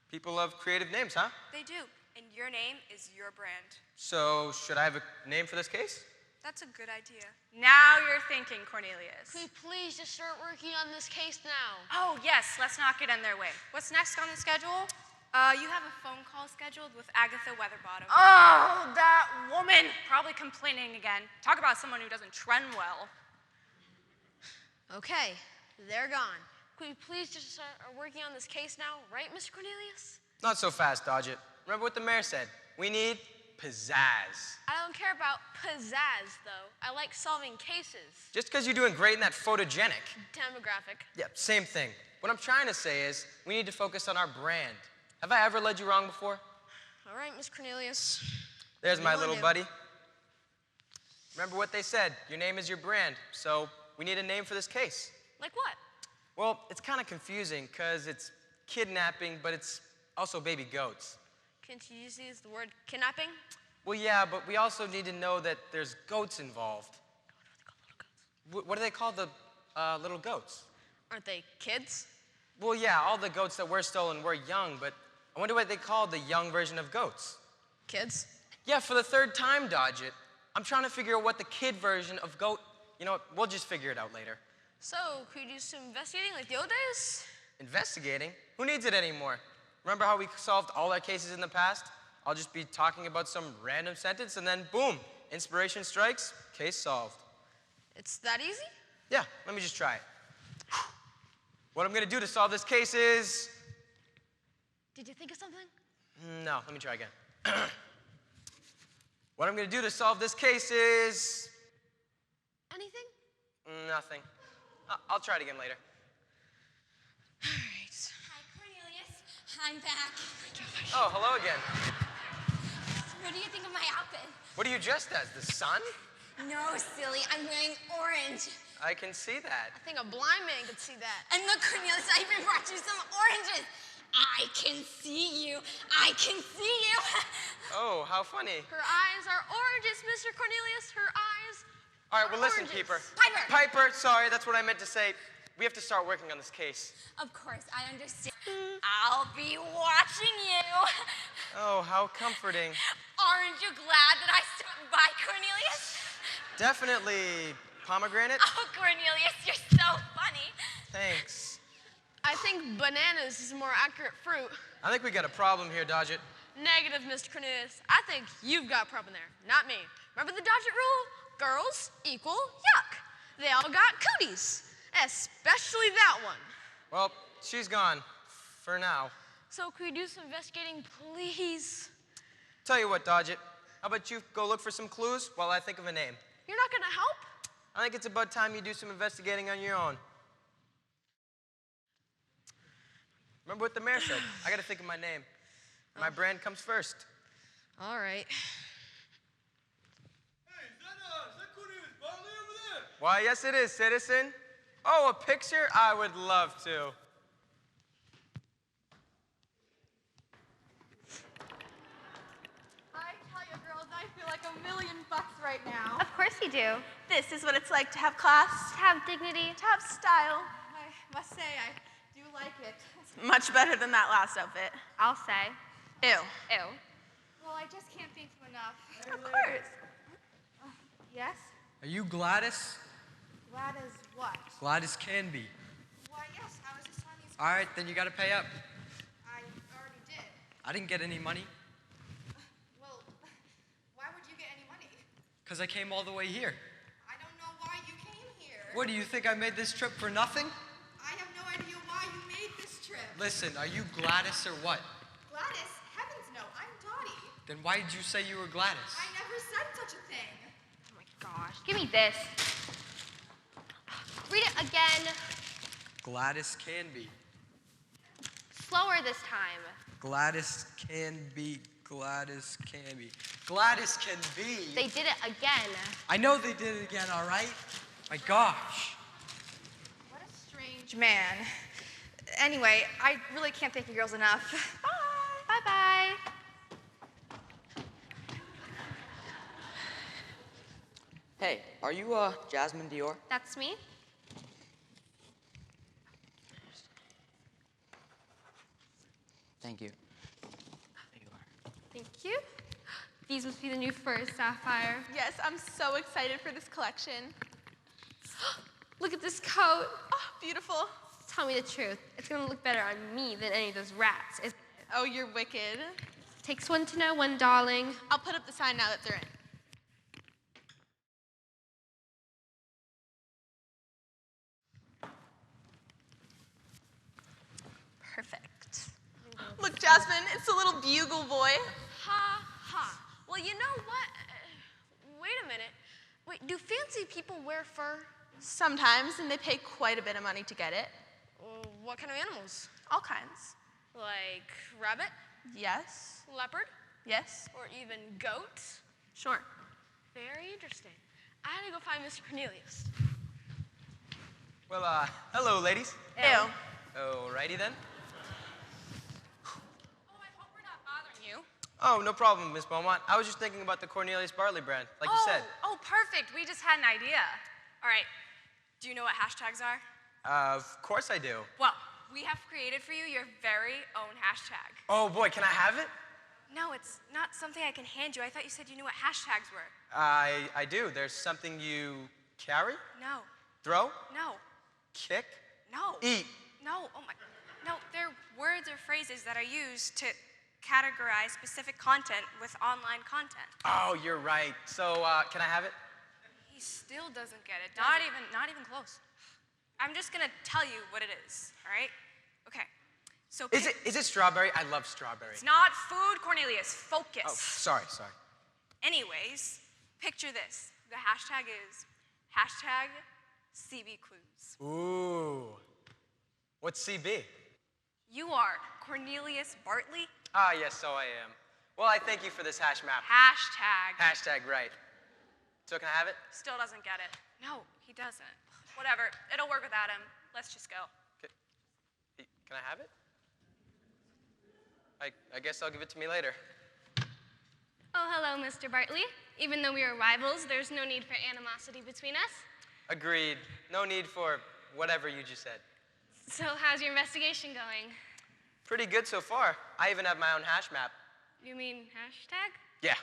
People love creative names, huh? They do, and your name is your brand. So, should I have a name for this case? That's a good idea. Now you're thinking, Cornelius. Could we please just start working on this case now? Oh, yes, let's not get in their way. What's next on the schedule? You have a phone call scheduled with Agatha Weatherbottom. Oh, that woman! Probably complaining again. Talk about someone who doesn't trend well. Okay, they're gone. Could we please just start working on this case now, right, Mr. Cornelius? Not so fast, Dodgett. Remember what the mayor said. We need pizzazz. I don't care about pizzazz, though. I like solving cases. Just because you're doing great in that photogenic. Demographic. Yep, same thing. What I'm trying to say is we need to focus on our brand. Have I ever led you wrong before? All right, Miss Cornelius. There's my little buddy. Remember what they said. Your name is your brand. So we need a name for this case. Like what? Well, it's kind of confusing because it's kidnapping, but it's also baby goats. Can't you just use the word kidnapping? Well, yeah, but we also need to know that there's goats involved. What do they call the little goats? Aren't they kids? Well, yeah, all the goats that were stolen were young, but I wonder what they call the young version of goats. Kids? Yeah, for the third time, Dodgett. I'm trying to figure out what the kid version of goat, you know what, we'll just figure it out later. So, could you do some investigating like the old days? Investigating? Who needs it anymore? Remember how we solved all our cases in the past? I'll just be talking about some random sentence, and then boom, inspiration strikes, case solved. It's that easy? Yeah, let me just try it. What I'm gonna do to solve this case is... Did you think of something? No, let me try again. What I'm gonna do to solve this case is... Anything? Nothing. I'll try it again later. All right. Hi, Cornelius. I'm back. Oh, hello again. What do you think of my outfit? What are you dressed as, the sun? No, silly. I'm wearing orange. I can see that. I think a blind man could see that. And look, Cornelius, I even brought you some oranges. I can see you. I can see you. Oh, how funny. Her eyes are oranges, Mr. Cornelius. Her eyes. All right, well, listen, oranges. Keeper. Piper. Piper, sorry, that's what I meant to say. We have to start working on this case. Of course, I understand. I'll be watching you. Oh, how comforting. Aren't you glad that I stopped by, Cornelius? Definitely. Pomegranate? Oh, Cornelius, you're so funny. Thanks. I think bananas is a more accurate fruit. I think we got a problem here, Dodgett. Negative, Mr. Cornelius. I think you've got a problem there, not me. Remember the Dodgett rule? Girls equal yuck. They all got cooties, especially that one. Well, she's gone. For now. So can we do some investigating, please? Tell you what, Dodgett. How about you go look for some clues while I think of a name? You're not gonna help? I think it's about time you do some investigating on your own. Remember what the mayor said. I gotta think of my name. My brand comes first. All right. Why, yes it is, citizen. Oh, a picture? I would love to. I tell you, girls, I feel like $1,000,000 right now. Of course you do. This is what it's like to have class, To have dignity. to have style. I must say, I do like it. Much better than that last outfit. I'll say. Ew. Ew. Well, I just can't think of enough. Of course. Yes? Are you Gladys? Glad as what? Gladys Canby. Why, yes, I was just on these. All right, then you gotta pay up. I already did. I didn't get any money, Well, why would you get any money? because I came all the way here. I don't know why you came here. What, do you think I made this trip for nothing? I have no idea why you made this trip. Listen, are you Gladys or what? Gladys, heavens no, I'm Dottie. Then why did you say you were Gladys? I never said such a thing. Oh my gosh. Give me this. Read it again. Gladys Canby. Slower this time. Gladys Canby. Gladys Canby. Gladys can be. They did it again. I know they did it again, all right? My gosh. What a strange man. Anyway, I really can't thank you girls enough. Bye. Bye-bye. Hey, are you Jasmine Dior? That's me. Thank you. Thank you. These must be the new furs, Sapphire. Yes, I'm so excited for this collection. Look at this coat. Oh, beautiful. Tell me the truth. It's gonna look better on me than any of those rats. Oh, you're wicked. Takes one to know one, darling. I'll put up the sign now that they're in. Perfect. Look, Jasmine, it's a little bugle boy. Ha ha. Well, you know what? Wait a minute. Wait, do fancy people wear fur? Sometimes, and they pay quite a bit of money to get it. What kind of animals? All kinds. Like rabbit? Yes. Leopard? Yes. Or even goat? Sure. Very interesting. I had to go find Mr. Cornelius. Well, hello, ladies. Ew. Alrighty then. You? Oh, no problem, Miss Beaumont. I was just thinking about the Cornelius Bartley brand, like you said. Oh, perfect. We just had an idea. All right. Do you know what hashtags are? Of course I do. Well, we have created for you your very own hashtag. Oh boy, can I have it? No, it's not something I can hand you. I thought you said you knew what hashtags were. I do. There's something you carry, No. throw, No. kick, No. eat. No. Oh my. No, they're words or phrases that are used to categorize specific content with online content. Oh, you're right. So, can I have it? He still doesn't get it. Not even close. I'm just gonna tell you what it is, all right? Okay. So Is it strawberry? I love strawberry. It's not food, Cornelius. Focus. Oh, sorry. Anyways, picture this. The hashtag is hashtag CB Clues. Ooh. What's CB? You are Cornelius Bartley. Ah, yes, so I am. Well, I thank you for this hash map. Hashtag. Hashtag right. So can I have it? Still doesn't get it. No, he doesn't. Whatever. It'll work without him. Let's just go. Can I have it? I guess I'll give it to me later. Oh, hello, Mr. Bartley. Even though we are rivals, there's no need for animosity between us. Agreed. No need for whatever you just said. So how's your investigation going? Pretty good so far. I even have my own hash map. You mean hashtag? Yeah.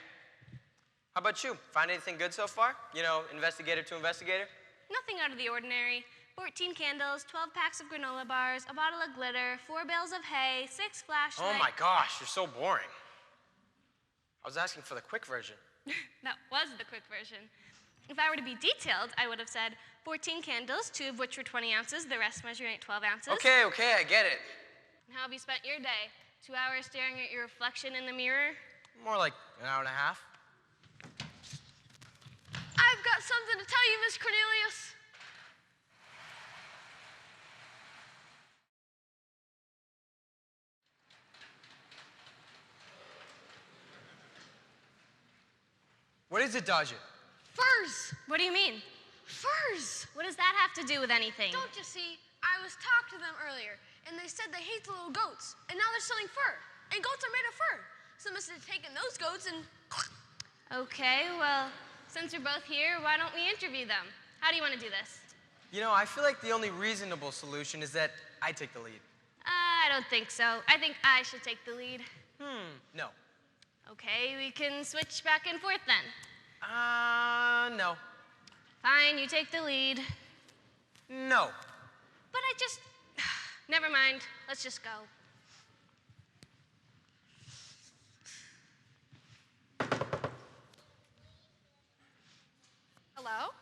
How about you? Find anything good so far? You know, investigator to investigator? Nothing out of the ordinary. 14 candles, 12 packs of granola bars, a bottle of glitter, 4 bales of hay, 6 flashlights. Oh my gosh, you're so boring. I was asking for the quick version. That was the quick version. If I were to be detailed, I would have said 14 candles, 2 of which were 20 ounces, the rest measuring 12 ounces. Okay, I get it. And how have you spent your day? 2 hours staring at your reflection in the mirror? More like an hour and a half. I've got something to tell you, Miss Cornelius. What is it, Dodger? Furs. What do you mean? Furs. What does that have to do with anything? Don't you see? I was talking to them earlier, and they said they hate the little goats, and now they're selling fur. And goats are made of fur. So must have taken those goats and... Okay, well, since we're both here, why don't we interview them? How do you want to do this? You know, I feel like the only reasonable solution is that I take the lead. I don't think so. I think I should take the lead. No. Okay, we can switch back and forth then. No. Fine, you take the lead. No. But I just... Never mind. Let's just go. Hello?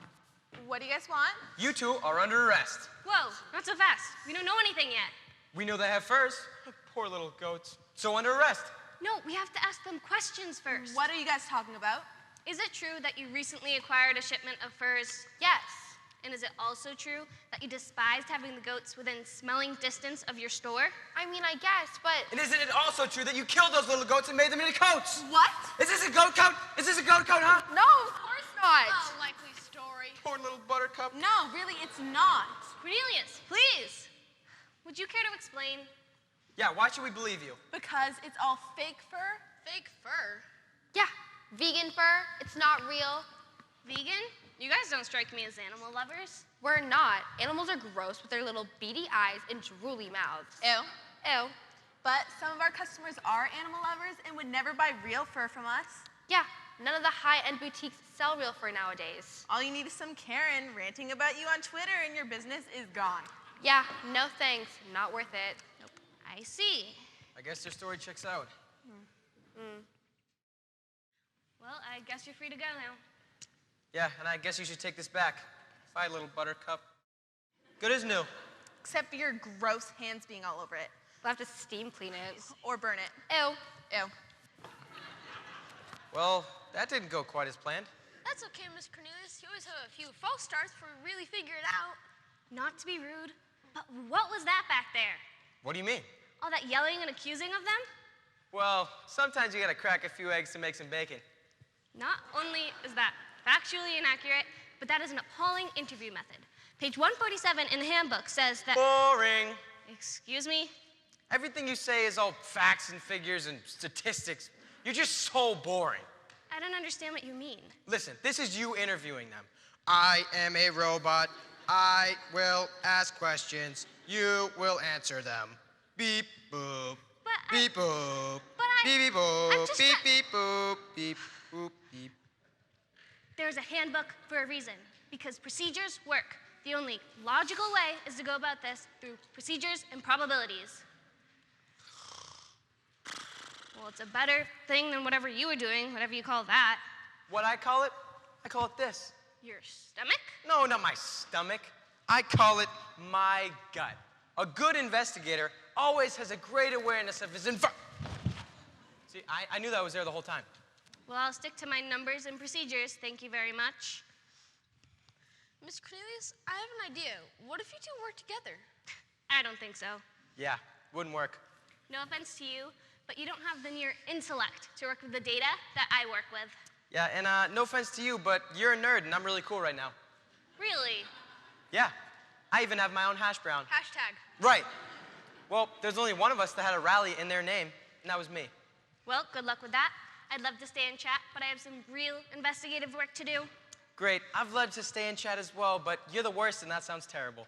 What do you guys want? You two are under arrest. Whoa, not so fast. We don't know anything yet. We know they have furs. Poor little goats. So under arrest. No, we have to ask them questions first. What are you guys talking about? Is it true that you recently acquired a shipment of furs? Yes. And is it also true that you despised having the goats within smelling distance of your store? I mean, I guess, but... And isn't it also true that you killed those little goats and made them into coats? What? Is this a goat coat? Is this a goat coat, huh? No, of course not. Unlikely story. Poor little buttercup. No, really, it's not. Cornelius, please. Would you care to explain? Yeah, why should we believe you? Because it's all fake fur. Fake fur. Yeah, vegan fur. It's not real. Vegan? You guys don't strike me as animal lovers. We're not. Animals are gross with their little beady eyes and drooly mouths. Ew. Ew. But some of our customers are animal lovers and would never buy real fur from us. Yeah, none of the high-end boutiques sell real fur nowadays. All you need is some Karen ranting about you on Twitter and your business is gone. Yeah, no thanks. Not worth it. Nope. I see. I guess your story checks out. Well, I guess you're free to go now. Yeah, and I guess you should take this back. Bye, little buttercup. Good as new. Except for your gross hands being all over it. We'll have to steam clean it. Or burn it. Ew. Ew. Well, that didn't go quite as planned. That's okay, Miss Cornelius. You always have a few false starts before we really figure it out. Not to be rude, but what was that back there? What do you mean? All that yelling and accusing of them? Well, sometimes you gotta crack a few eggs to make some bacon. Not only is that factually inaccurate, but that is an appalling interview method. Page 147 in the handbook says that... Boring. Excuse me? Everything you say is all facts and figures and statistics. You're just so boring. I don't understand what you mean. Listen, this is you interviewing them. I am a robot. I will ask questions. You will answer them. Beep, boop. Beep, boop. Beep, beep, boop. Beep, beep, boop. Beep, boop, beep. There's a handbook for a reason, because procedures work. The only logical way is to go about this through procedures and probabilities. Well, it's a better thing than whatever you were doing, whatever you call that. What I call it this. Your stomach? No, not my stomach. I call it my gut. A good investigator always has a great awareness of his See, I knew that was there the whole time. Well, I'll stick to my numbers and procedures. Thank you very much. Miss Cornelius, I have an idea. What if you two work together? I don't think so. Yeah, wouldn't work. No offense to you, but you don't have the near intellect to work with the data that I work with. Yeah, and no offense to you, but you're a nerd, and I'm really cool right now. Really? Yeah, I even have my own hash brown. Hashtag. Right. Well, there's only one of us that had a rally in their name, and that was me. Well, good luck with that. I'd love to stay and chat, but I have some real investigative work to do. Great. I've loved to stay and chat as well, but you're the worst, and that sounds terrible.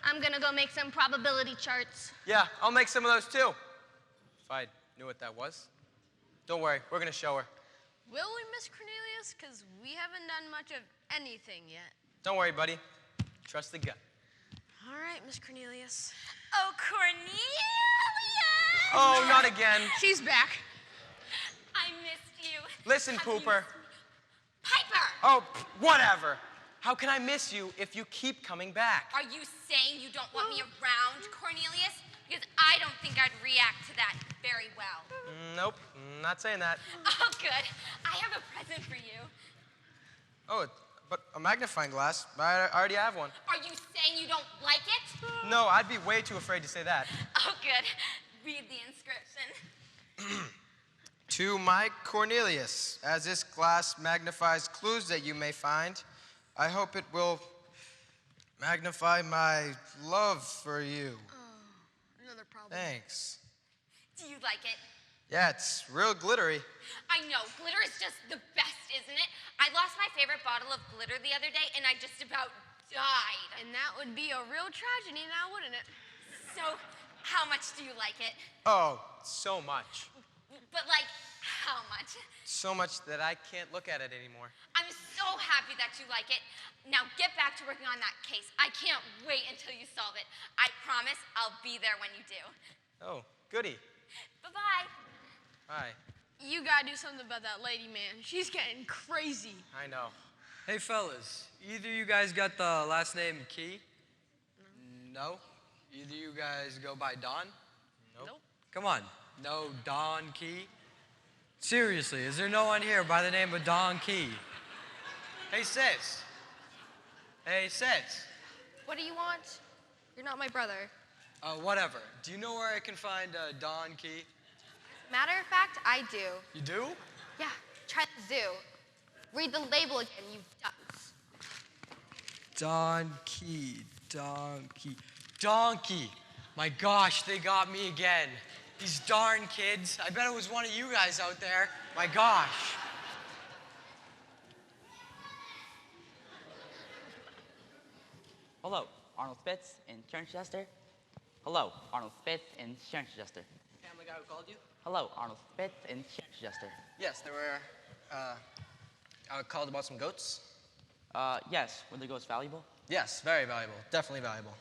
I'm gonna go make some probability charts. Yeah, I'll make some of those too. If I knew what that was. Don't worry, we're gonna show her. Will we, Miss Cornelius? Because we haven't done much of anything yet. Don't worry, buddy. Trust the gut. All right, Miss Cornelius. Oh, Cornelius! Oh, not again. She's back. I missed you. Listen, Pooper. Piper! Oh, whatever. How can I miss you if you keep coming back? Are you saying you don't want me around, Cornelius? Because I don't think I'd react to that very well. Nope, not saying that. Oh, good. I have a present for you. Oh, but a magnifying glass. I already have one. Are you saying you don't like it? No, I'd be way too afraid to say that. Oh, good. Read the inscription. To my Cornelius, as this glass magnifies clues that you may find, I hope it will magnify my love for you. Another problem. Thanks. Do you like it? Yeah, it's real glittery. I know. Glitter is just the best, isn't it? I lost my favorite bottle of glitter the other day, and I just about died. And that would be a real tragedy now, wouldn't it? So, how much do you like it? Oh, so much. But, like, how much? So much that I can't look at it anymore. I'm so happy that you like it. Now get back to working on that case. I can't wait until you solve it. I promise I'll be there when you do. Oh, goody. Bye-bye. Hi. You gotta do something about that lady, man. She's getting crazy. I know. Hey, fellas, either you guys got the last name Key? No. Either you guys go by Don? Nope. Come on. No Don Key? Seriously, is there no one here by the name of Don Key? Hey, sis. Hey, sis. What do you want? You're not my brother. Whatever. Do you know where I can find Don Key? Matter of fact, I do. You do? Yeah, try the zoo. Read the label again, you dunce. Don Key, donkey, donkey. My gosh, they got me again. These darn kids. I bet it was one of you guys out there. My gosh. Hello, Arnold Spitz in Chester. Hello, Arnold Spitz in Chester. Family guy who called you? Hello, Arnold Spitz in Chester. Yes, there were, I called about some goats. Yes, were the goats valuable? Yes, very valuable. Definitely valuable.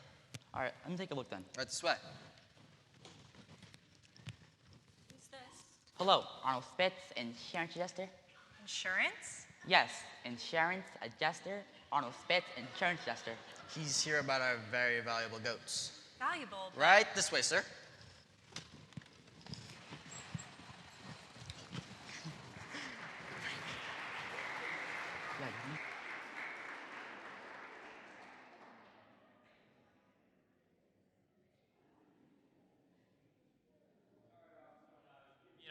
All right, let me take a look then. Right this way. Who's this? Hello, Arnold Spitz in Chester. Insurance? Yes, insurance adjuster, Arnold Spitz in Chester. He's here about our very valuable goats. Valuable. Right this way, sir.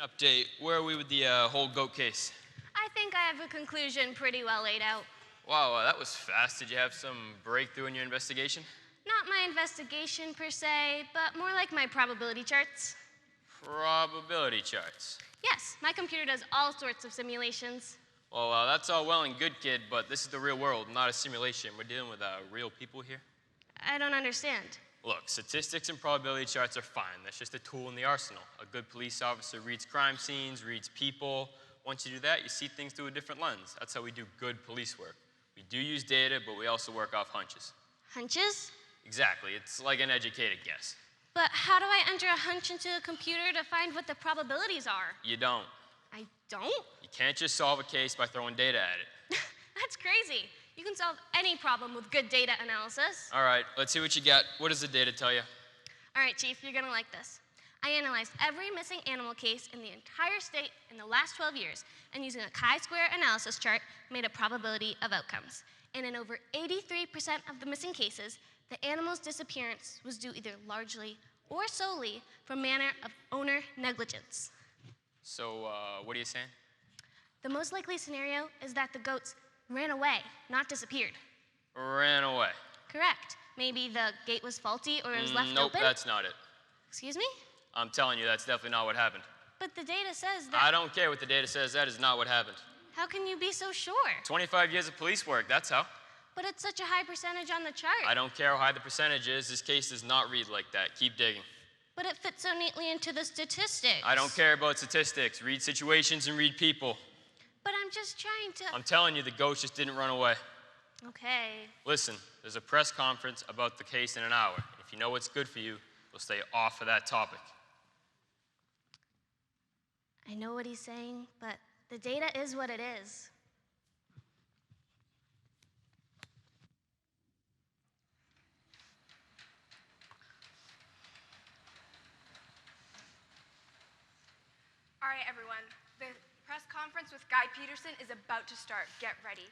An update. Where are we with the whole goat case? I think I have a conclusion pretty well laid out. Wow, that was fast. Did you have some breakthrough in your investigation? Not my investigation per se, but more like my probability charts. Probability charts. Yes, my computer does all sorts of simulations. Well, that's all well and good, kid, but this is the real world, not a simulation. We're dealing with real people here. I don't understand. Look, statistics and probability charts are fine. That's just a tool in the arsenal. A good police officer reads crime scenes, reads people. Once you do that, you see things through a different lens. That's how we do good police work. We do use data, but we also work off hunches. Hunches? Exactly. It's like an educated guess. But how do I enter a hunch into a computer to find what the probabilities are? You don't. I don't? You can't just solve a case by throwing data at it. That's crazy. You can solve any problem with good data analysis. All right, let's see what you got. What does the data tell you? All right, Chief, you're gonna like this. I analyzed every missing animal case in the entire state in the last 12 years, and using a chi-square analysis chart, made a probability of outcomes. And in over 83% of the missing cases, the animal's disappearance was due either largely or solely from manner of owner negligence. So, what are you saying? The most likely scenario is that the goats ran away, not disappeared. Ran away. Correct. Maybe the gate was faulty or it was left nope, open? Nope, that's not it. Excuse me? I'm telling you, that's definitely not what happened. But the data says that... I don't care what the data says, that is not what happened. How can you be so sure? 25 years of police work, that's how. But it's such a high percentage on the chart. I don't care how high the percentage is, this case does not read like that. Keep digging. But it fits so neatly into the statistics. I don't care about statistics. Read situations and read people. But I'm just trying to... I'm telling you, the ghost just didn't run away. Okay. Listen, there's a press conference about the case in an hour. If you know what's good for you, you'll stay off of that topic. I know what he's saying, but the data is what it is. All right, everyone. The press conference with Guy Peterson is about to start. Get ready.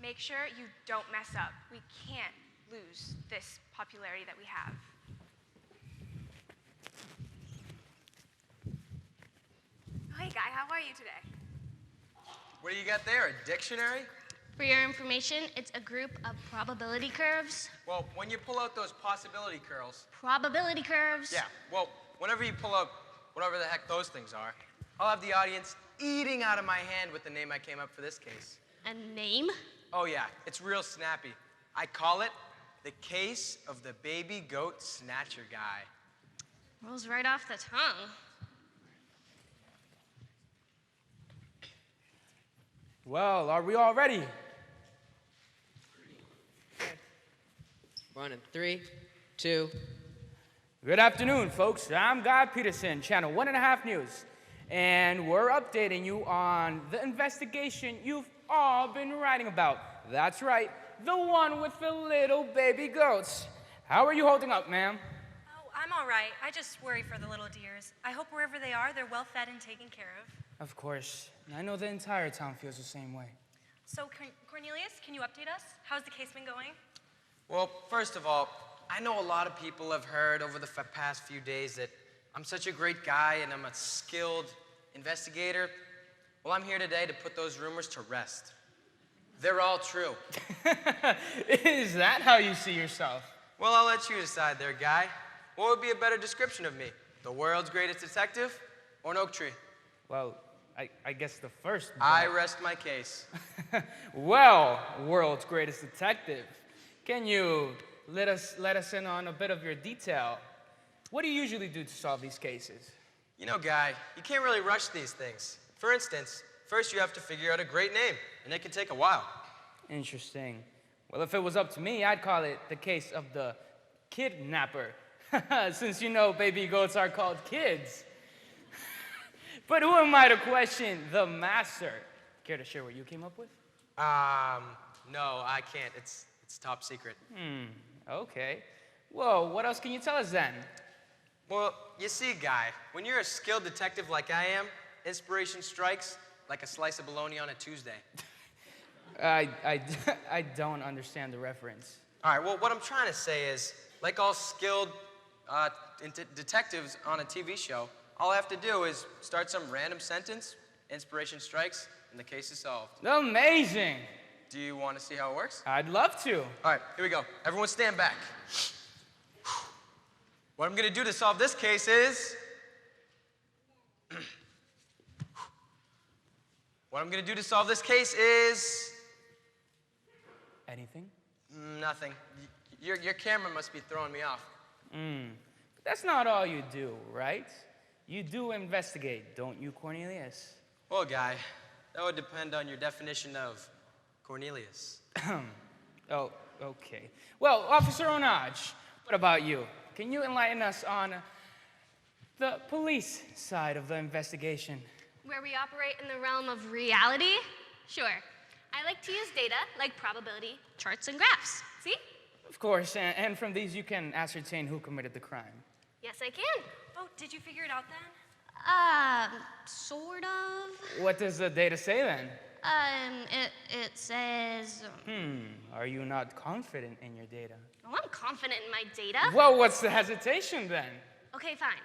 Make sure you don't mess up. We can't lose this popularity that we have. Oh, hey, Guy, how are you today? What do you got there, a dictionary? For your information, it's a group of probability curves. Well, when you pull out those possibility curls... Probability curves. Yeah, well, whenever you pull out whatever the heck those things are, I'll have the audience eating out of my hand with the name I came up for this case. A name? Oh, yeah, it's real snappy. I call it the case of the baby goat snatcher guy. Rolls right off the tongue. Well, are we all ready? We're on in 3, 2. Good afternoon, folks. I'm Guy Peterson, Channel 1.5 News, and we're updating you on the investigation you've all been writing about. That's right, the one with the little baby goats. How are you holding up, ma'am? Oh, I'm all right. I just worry for the little dears. I hope wherever they are, they're well fed and taken care of. Of course. I know the entire town feels the same way. So, Cornelius, can you update us? How's the case been going? Well, first of all, I know a lot of people have heard over the past few days that I'm such a great guy and I'm a skilled investigator. Well, I'm here today to put those rumors to rest. They're all true. Is that how you see yourself? Well, I'll let you decide there, Guy. What would be a better description of me? The world's greatest detective or an oak tree? Well, I guess the first. I rest my case. Well, world's greatest detective, can you let us in on a bit of your detail? What do you usually do to solve these cases? You know, Guy, you can't really rush these things. For instance, first you have to figure out a great name, and it can take a while. Interesting. Well, if it was up to me, I'd call it the case of the kidnapper, since you know baby goats are called kids. But who am I to question the master? Care to share what you came up with? No, I can't. It's top secret. Okay. Well, what else can you tell us then? Well, you see, Guy, when you're a skilled detective like I am, inspiration strikes like a slice of bologna on a Tuesday. I don't understand the reference. All right, well, what I'm trying to say is, like all skilled detectives on a TV show, all I have to do is start some random sentence, inspiration strikes, and the case is solved. Amazing! Do you want to see how it works? I'd love to. All right, here we go. Everyone stand back. What I'm going to do to solve this case is... What I'm going to do to solve this case is... Anything? Nothing. Your camera must be throwing me off. That's not all you do, right? You do investigate, don't you, Cornelius? Well, Guy, that would depend on your definition of Cornelius. Oh, okay. Well, Officer Onaj, what about you? can you enlighten us on the police side of the investigation? Where we operate in the realm of reality? Sure. I like to use data like probability, charts, and graphs. See? Of course, and from these you can ascertain who committed the crime. Yes, I can. Oh, did you figure it out then? Sort of. What does the data say then? It says... Are you not confident in your data? Oh, I'm confident in my data. Well, what's the hesitation then? Okay, fine.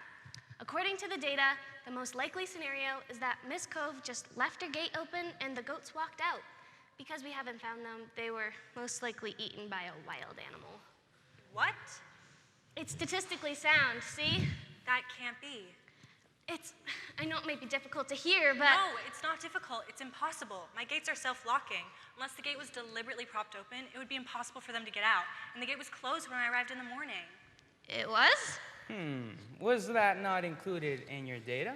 According to the data, the most likely scenario is that Miss Cove just left her gate open and the goats walked out. Because we haven't found them, they were most likely eaten by a wild animal. What? It's statistically sound, see? That can't be. I know it may be difficult to hear, but... No, it's not difficult. It's impossible. My gates are self-locking. Unless the gate was deliberately propped open, it would be impossible for them to get out. And the gate was closed when I arrived in the morning. It was? Was that not included in your data?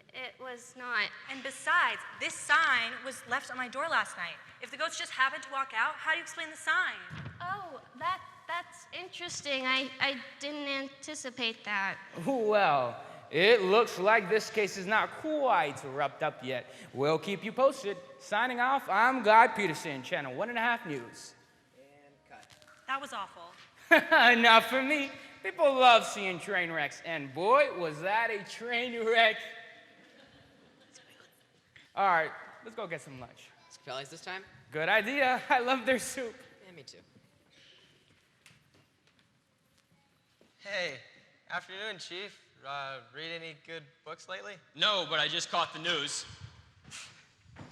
It was not. And besides, this sign was left on my door last night. If the goats just happened to walk out, how do you explain the sign? Oh, that's interesting. I didn't anticipate that. Well, it looks like this case is not quite wrapped up yet. We'll keep you posted. Signing off, I'm Guy Peterson, Channel 1.5 News. And cut. That was awful. Not for me. People love seeing train wrecks, and boy, was that a train wreck. All right, let's go get some lunch. Scapelli's this time? Good idea. I love their soup. Yeah, me too. Hey, afternoon, Chief. Read any good books lately? No, but I just caught the news.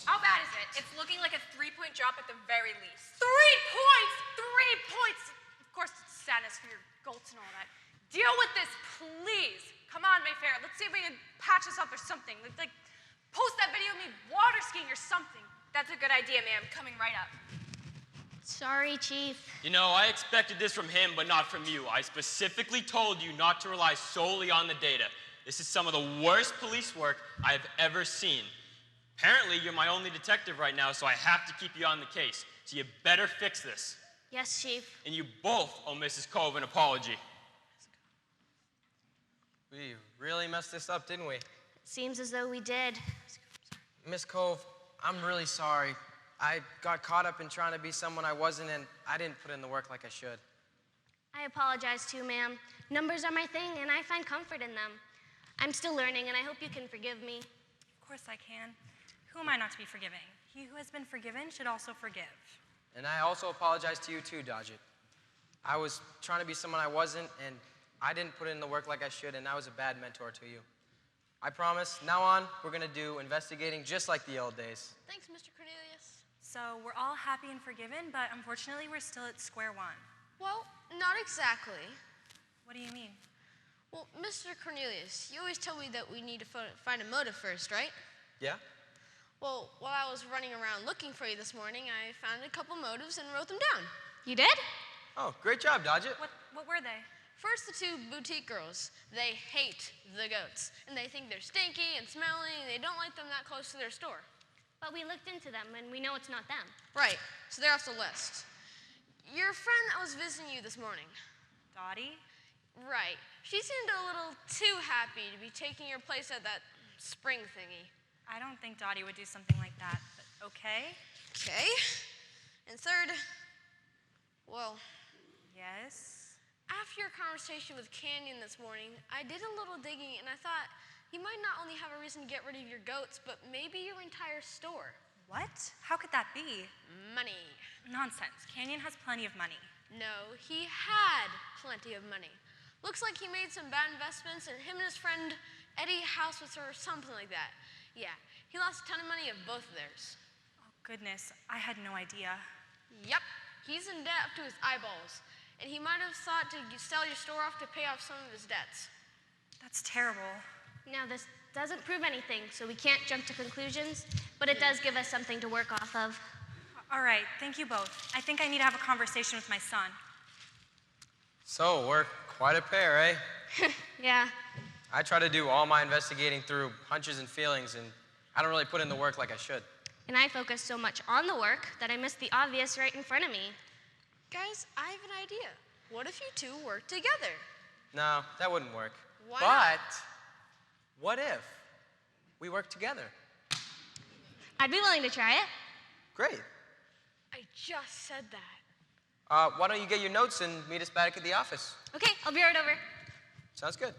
How bad is it? It's looking like a 3-point drop at the very least. 3 points! 3 points! Of course, it's sadness for your goats and all that. Deal with this, please. Come on, Mayfair. Let's see if we can patch this up or something. Like, post that video of me water skiing or something. That's a good idea, ma'am. Coming right up. Sorry, Chief. You know, I expected this from him, but not from you. I specifically told you not to rely solely on the data. This is some of the worst police work I have ever seen. Apparently, you're my only detective right now, so I have to keep you on the case. So you better fix this. Yes, Chief. And you both owe Mrs. Cove an apology. We really messed this up, didn't we? It seems as though we did. Miss Cove, I'm really sorry. I got caught up in trying to be someone I wasn't, and I didn't put in the work like I should. I apologize too, ma'am. Numbers are my thing, and I find comfort in them. I'm still learning, and I hope you can forgive me. Of course I can. Who am I not to be forgiving? He who has been forgiven should also forgive. And I also apologize to you too, Dodgett. I was trying to be someone I wasn't, and I didn't put in the work like I should, and I was a bad mentor to you. I promise, now on, we're gonna do investigating just like the old days. Thanks, Mr. Cornelius. So we're all happy and forgiven, but unfortunately we're still at square one. Well, not exactly. What do you mean? Well, Mr. Cornelius, you always tell me that we need to find a motive first, right? Yeah? Well, while I was running around looking for you this morning, I found a couple motives and wrote them down. You did? Oh, great job, Dodgett. What were they? First, the 2 boutique girls. They hate the goats, and they think they're stinky and smelly, and they don't like them that close to their store. But we looked into them, and we know it's not them. Right, so they're off the list. Your friend that was visiting you this morning. Dottie? Right. She seemed a little too happy to be taking your place at that spring thingy. I don't think Dottie would do something like that, but okay. Okay. And third, well... Yes? After your conversation with Canyon this morning, I did a little digging, and I thought you might not only have a reason to get rid of your goats, but maybe your entire store. What? How could that be? Money. Nonsense. Canyon has plenty of money. No, he had plenty of money. Looks like he made some bad investments, and him and his friend Eddie Housewitz or something like that. Yeah, he lost a ton of money of both of theirs. Oh, goodness. I had no idea. Yep. He's in debt up to his eyeballs, and he might have thought to sell your store off to pay off some of his debts. That's terrible. Now, this doesn't prove anything, so we can't jump to conclusions, but it does give us something to work off of. All right, thank you both. I think I need to have a conversation with my son. So, we're quite a pair, eh? Yeah. I try to do all my investigating through hunches and feelings, and I don't really put in the work like I should. And I focus so much on the work that I miss the obvious right in front of me. Guys, I have an idea. What if you two work together? No, that wouldn't work. Why but not? what if we work together? I'd be willing to try it. Great. I just said that. Why don't you get your notes and meet us back at the office? Okay, I'll be right over. Sounds good.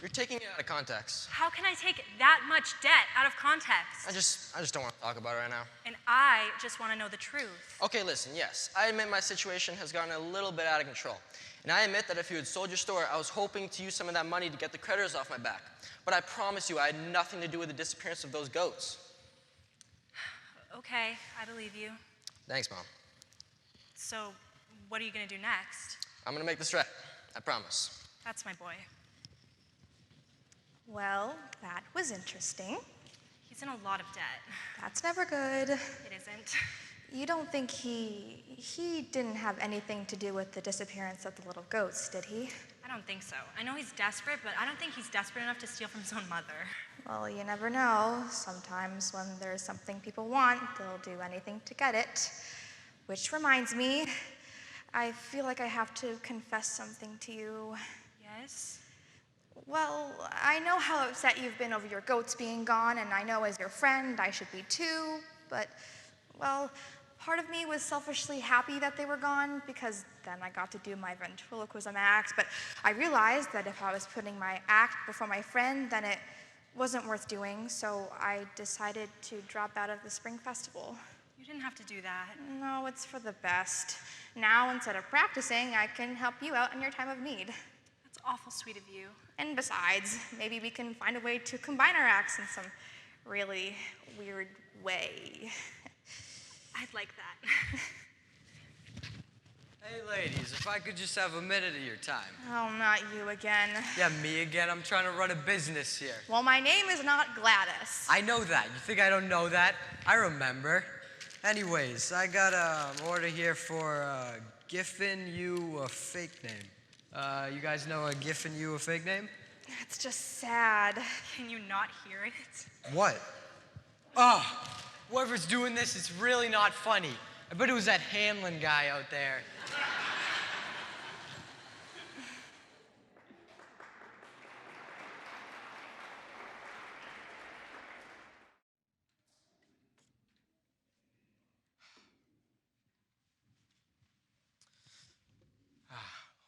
You're taking it out of context. How can I take that much debt out of context? I just don't want to talk about it right now. And I just want to know the truth. Okay, listen, yes, I admit my situation has gotten a little bit out of control. And I admit that if you had sold your store, I was hoping to use some of that money to get the creditors off my back. But I promise you, I had nothing to do with the disappearance of those goats. Okay, I believe you. Thanks, Mom. So, what are you going to do next? I'm gonna make this right, I promise. That's my boy. Well, that was interesting. He's in a lot of debt. That's never good. It isn't. You don't think he didn't have anything to do with the disappearance of the little goats, did he? I don't think so. I know he's desperate, but I don't think he's desperate enough to steal from his own mother. Well, you never know. Sometimes when there's something people want, they'll do anything to get it. Which reminds me, I feel like I have to confess something to you. Yes? Well, I know how upset you've been over your goats being gone, and I know as your friend I should be too, but, well, part of me was selfishly happy that they were gone because then I got to do my ventriloquism act, but I realized that if I was putting my act before my friend, then it wasn't worth doing, so I decided to drop out of the spring festival. You didn't have to do that. No, it's for the best. Now, instead of practicing, I can help you out in your time of need. That's awful sweet of you. And besides, maybe we can find a way to combine our acts in some really weird way. I'd like that. Hey, ladies, if I could just have a minute of your time. Oh, not you again. Yeah, me again. I'm trying to run a business here. Well, my name is not Gladys. I know that. You think I don't know that? I remember. Anyways, I got an order here for Giffen you a fake name. You guys know a Giffen you a fake name? It's just sad. Can you not hear it? What? Oh, whoever's doing this is really not funny. I bet it was that Hanlon guy out there.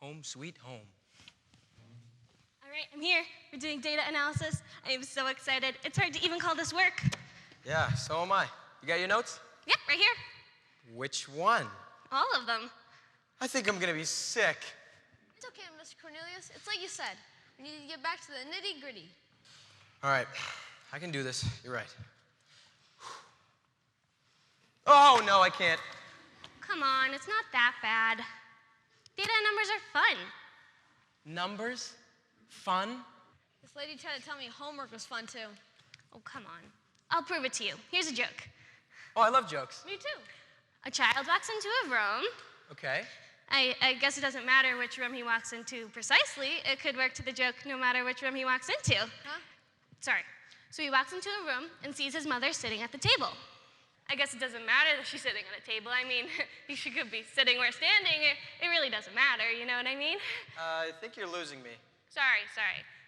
Home sweet home. All right, I'm here. We're doing data analysis. I am so excited. It's hard to even call this work. Yeah, so am I. You got your notes? Yep, right here. Which one? All of them. I think I'm gonna be sick. It's okay, Mr. Cornelius. It's like you said. We need to get back to the nitty-gritty. All right, I can do this. You're right. Oh, no, I can't. Come on, it's not that bad. Data and numbers are fun. Numbers? Fun? This lady tried to tell me homework was fun, too. Oh, come on. I'll prove it to you. Here's a joke. Oh, I love jokes. Me too. A child walks into a room. Okay. I guess it doesn't matter which room he walks into precisely. It could work to the joke no matter which room he walks into. Huh? Sorry. So he walks into a room and sees his mother sitting at the table. I guess it doesn't matter that she's sitting at a table. I mean, she could be sitting or standing. It really doesn't matter, you know what I mean? I think you're losing me. Sorry.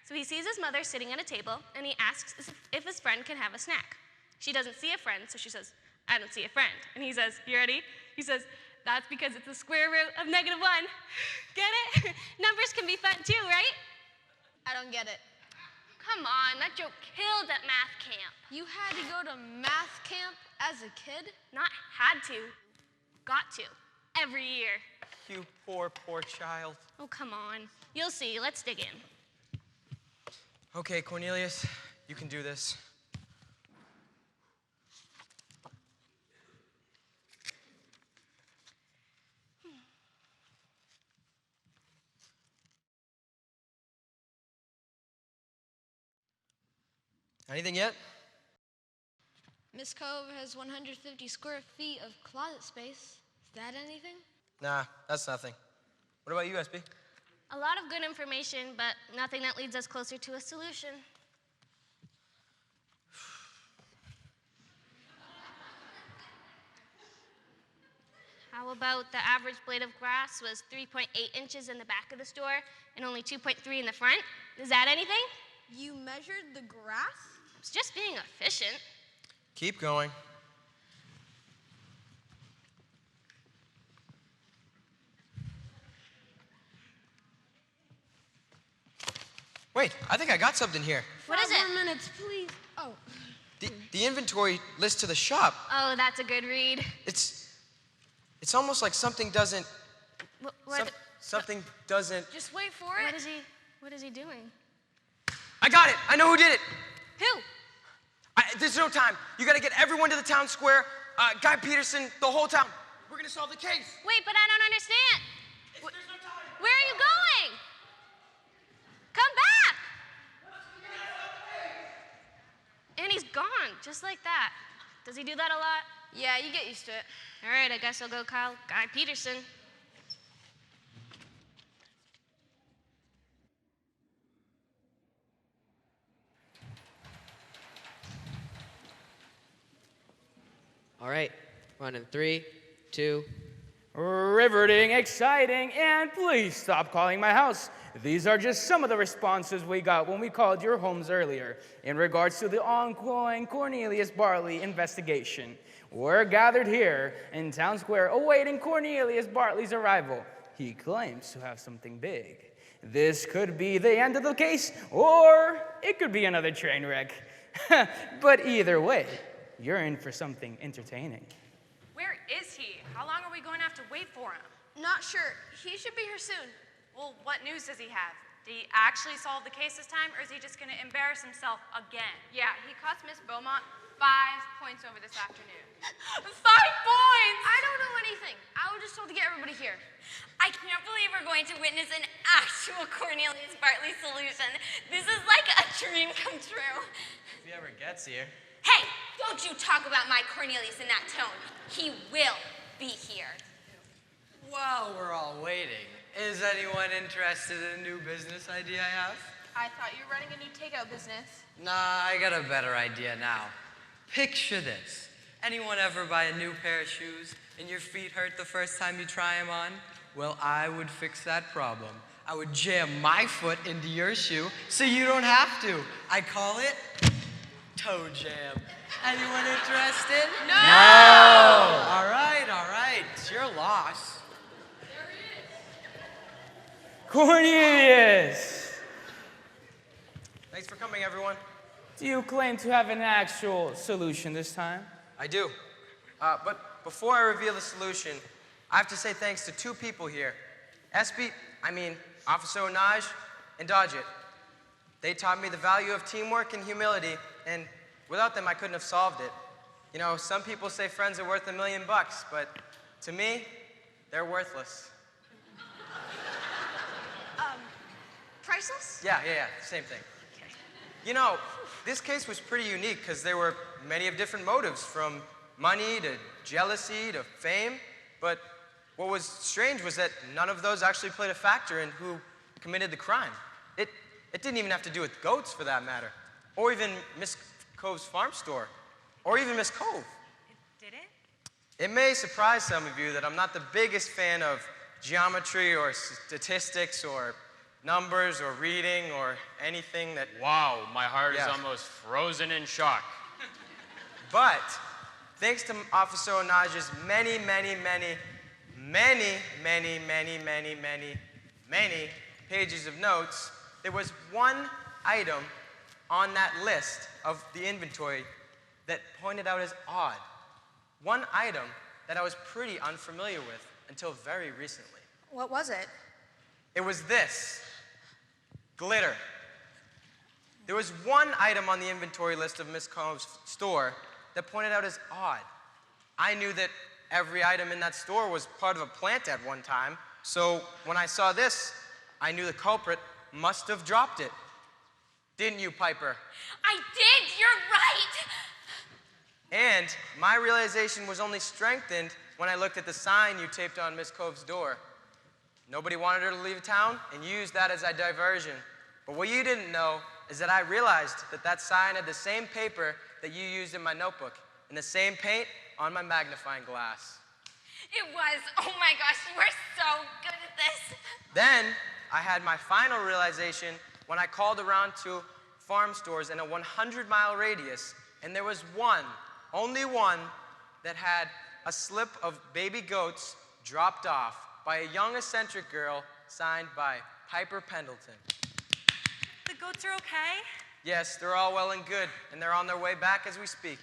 So he sees his mother sitting at a table, and he asks if his friend can have a snack. She doesn't see a friend, so she says, I don't see a friend. And he says, you ready? He says, that's because it's the square root of -1. Get it? Numbers can be fun too, right? I don't get it. Come on, that joke killed at math camp. You had to go to math camp as a kid? Not had to, got to, every year. You poor, poor child. Oh, come on. You'll see. Let's dig in. Okay, Cornelius, you can do this. Anything yet? Miss Cove has 150 square feet of closet space. Is that anything? Nah, that's nothing. What about you, SB? A lot of good information, but nothing that leads us closer to a solution. How How about the average blade of grass was 3.8 inches in the back of the store and only 2.3 in the front? Is that anything? You measured the grass? I was just being efficient. Keep going. Wait, I think I got something here. What is it? 5 more minutes, please. Oh. The inventory list to the shop. Oh, that's a good read. It's almost like something doesn't. What? Something doesn't. Just wait for it. What is he doing? I got it. I know who did it. Who? There's no time. You gotta get everyone to the town square. Guy Peterson, the whole town. We're gonna solve the case. Wait, but I don't understand. There's no time. Where are you going? Come back! And he's gone, just like that. Does he do that a lot? Yeah, you get used to it. All right, I guess I'll go call Guy Peterson. All right, run in 3, 2. Riveting, exciting, and please stop calling my house. These are just some of the responses we got when we called your homes earlier in regards to the ongoing Cornelius Bartley investigation. We're gathered here in Town Square awaiting Cornelius Bartley's arrival. He claims to have something big. This could be the end of the case, or it could be another train wreck. But either way, you're in for something entertaining. Where is he? How long are we going to have to wait for him? Not sure. He should be here soon. Well, what news does he have? Did he actually solve the case this time, or is he just going to embarrass himself again? Yeah, he cost Miss Beaumont 5 points over this afternoon. 5 points! I don't know anything. I was just told to get everybody here. I can't believe we're going to witness an actual Cornelius Bartley solution. This is like a dream come true. If he ever gets here. Hey, don't you talk about my Cornelius in that tone. He will be here. While we're all waiting, is anyone interested in a new business idea I have? I thought you were running a new takeout business. Nah, I got a better idea now. Picture this. Anyone ever buy a new pair of shoes and your feet hurt the first time you try them on? Well, I would fix that problem. I would jam my foot into your shoe so you don't have to. I call it toe jam. Anyone interested? No! All right. It's your loss. Cornelius! Thanks for coming, everyone. Do you claim to have an actual solution this time? I do. But before I reveal the solution, I have to say thanks to 2 people here. Officer Onaj and Dodge It. They taught me the value of teamwork and humility, and without them, I couldn't have solved it. You know, some people say friends are worth $1 million, but to me, they're worthless. Priceless? Yeah, same thing. Okay. You know, this case was pretty unique because there were many of different motives, from money to jealousy to fame, but what was strange was that none of those actually played a factor in who committed the crime. It didn't even have to do with goats, for that matter, or even Miss Cove's farm store, or even Miss Cove. Did it? It may surprise some of you that I'm not the biggest fan of geometry or statistics or numbers or reading or anything that... Wow, my heart is almost frozen in shock. But thanks to Officer Onaj's many pages of notes, there was one item on that list of the inventory that pointed out as odd. One item that I was pretty unfamiliar with until very recently. What was it? It was this. Glitter. There was one item on the inventory list of Miss Combs' store that pointed out as odd. I knew that every item in that store was part of a plant at one time, so when I saw this, I knew the culprit must have dropped it. Didn't you, Piper? I did, you're right. And my realization was only strengthened when I looked at the sign you taped on Miss Cove's door. Nobody wanted her to leave town, and you used that as a diversion. But what you didn't know is that I realized that that sign had the same paper that you used in my notebook, and the same paint on my magnifying glass. It was. Oh my gosh, you are so good at this. Then I had my final realization when I called around to farm stores in a 100-mile radius, and there was one, only one, that had a slip of baby goats dropped off by a young eccentric girl signed by Piper Pendleton. The goats are okay? Yes, they're all well and good, and they're on their way back as we speak.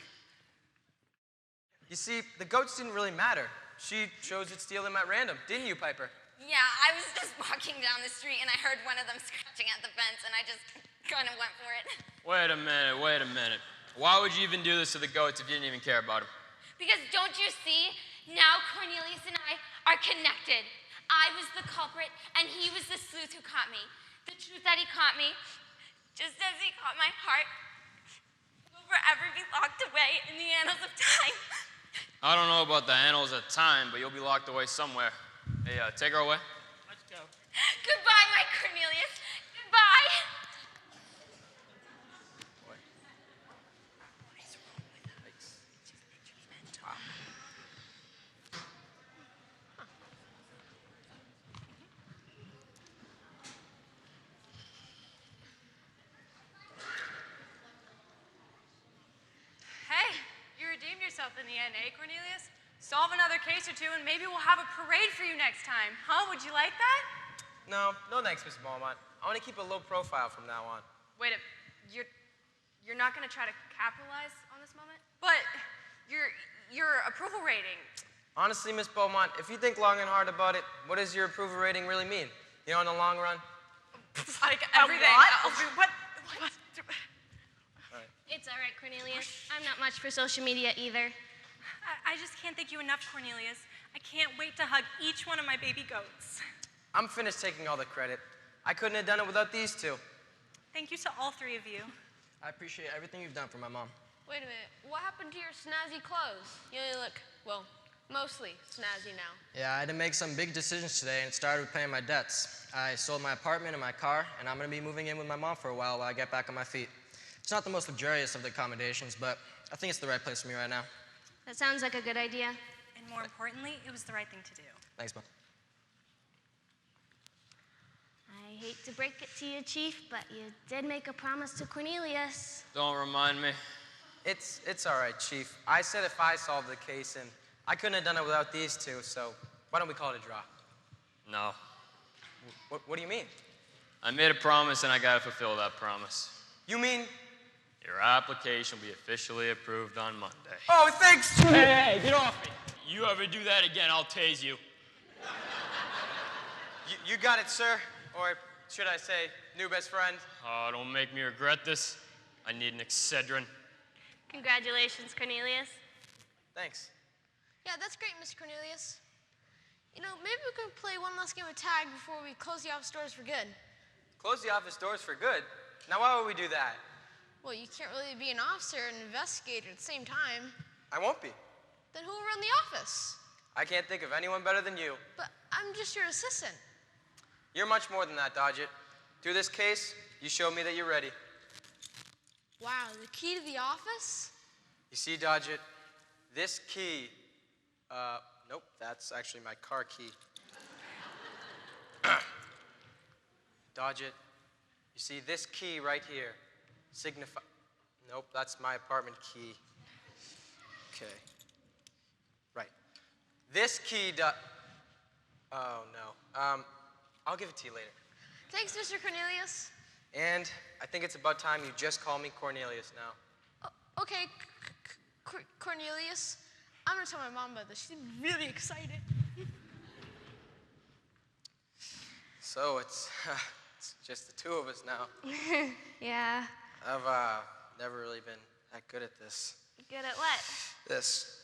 You see, the goats didn't really matter. She chose to steal them at random, didn't you, Piper? Yeah, I was just walking down the street and I heard one of them scratching at the fence and I just kind of went for it. Wait a minute. Why would you even do this to the goats if you didn't even care about them? Because don't you see? Now Cornelius and I are connected. I was the culprit and he was the sleuth who caught me. The truth that he caught me, just as he caught my heart, will forever be locked away in the annals of time. I don't know about the annals of time, but you'll be locked away somewhere. Hey, take her away. Let's go. Goodbye, my Cornelius. Goodbye. Hey, you redeemed yourself in the end, eh, Cornelius? Solve another case or two, and maybe we'll have a parade for you next time. Huh? Would you like that? No thanks, Miss Beaumont. I want to keep a low profile from now on. Wait, you're not going to try to capitalize on this moment? But your approval rating. Honestly, Miss Beaumont, if you think long and hard about it, what does your approval rating really mean? You know, in the long run? Like everything. What? It's all right, Cornelius. I'm not much for social media either. I just can't thank you enough, Cornelius. I can't wait to hug each one of my baby goats. I'm finished taking all the credit. I couldn't have done it without these two. Thank you to all three of you. I appreciate everything you've done for my mom. Wait a minute. What happened to your snazzy clothes? You look, well, mostly snazzy now. Yeah, I had to make some big decisions today, and it started with paying my debts. I sold my apartment and my car, and I'm going to be moving in with my mom for a while I get back on my feet. It's not the most luxurious of the accommodations, but I think it's the right place for me right now. That sounds like a good idea. And more importantly, it was the right thing to do. Thanks, Mom. I hate to break it to you, Chief, but you did make a promise to Cornelius. Don't remind me. It's all right, Chief. I said if I solved the case, and I couldn't have done it without these two, so why don't we call it a draw? No. What do you mean? I made a promise and I gotta fulfill that promise. You mean? Your application will be officially approved on Monday. Oh, thanks! Hey, get off me! You ever do that again, I'll tase you. You got it, sir. Or should I say, new best friend? Oh, don't make me regret this. I need an Excedrin. Congratulations, Cornelius. Thanks. Yeah, that's great, Mr. Cornelius. You know, maybe we could play one last game of tag before we close the office doors for good. Close the office doors for good? Now, why would we do that? Well, you can't really be an officer and an investigator at the same time. I won't be. Then who will run the office? I can't think of anyone better than you. But I'm just your assistant. You're much more than that, Dodgett. Through this case, you showed me that you're ready. Wow, the key to the office? You see, Dodgett, this key, nope, that's actually my car key. Dodgett, you see this key right here nope, that's my apartment key. Okay. Right. This key oh no. I'll give it to you later. Thanks, Mr. Cornelius. And I think it's about time you just call me Cornelius now. Okay, Cornelius. I'm gonna tell my mom about this. She's really excited. So it's just the two of us now. Yeah. I've never really been that good at this. Good at what? This.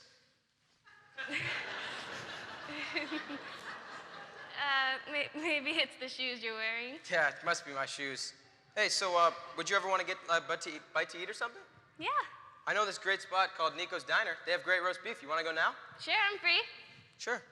Maybe it's the shoes you're wearing. Yeah, it must be my shoes. Hey, so would you ever want to get a bite to eat or something? Yeah. I know this great spot called Nico's Diner. They have great roast beef. You want to go now? Sure, I'm free. Sure.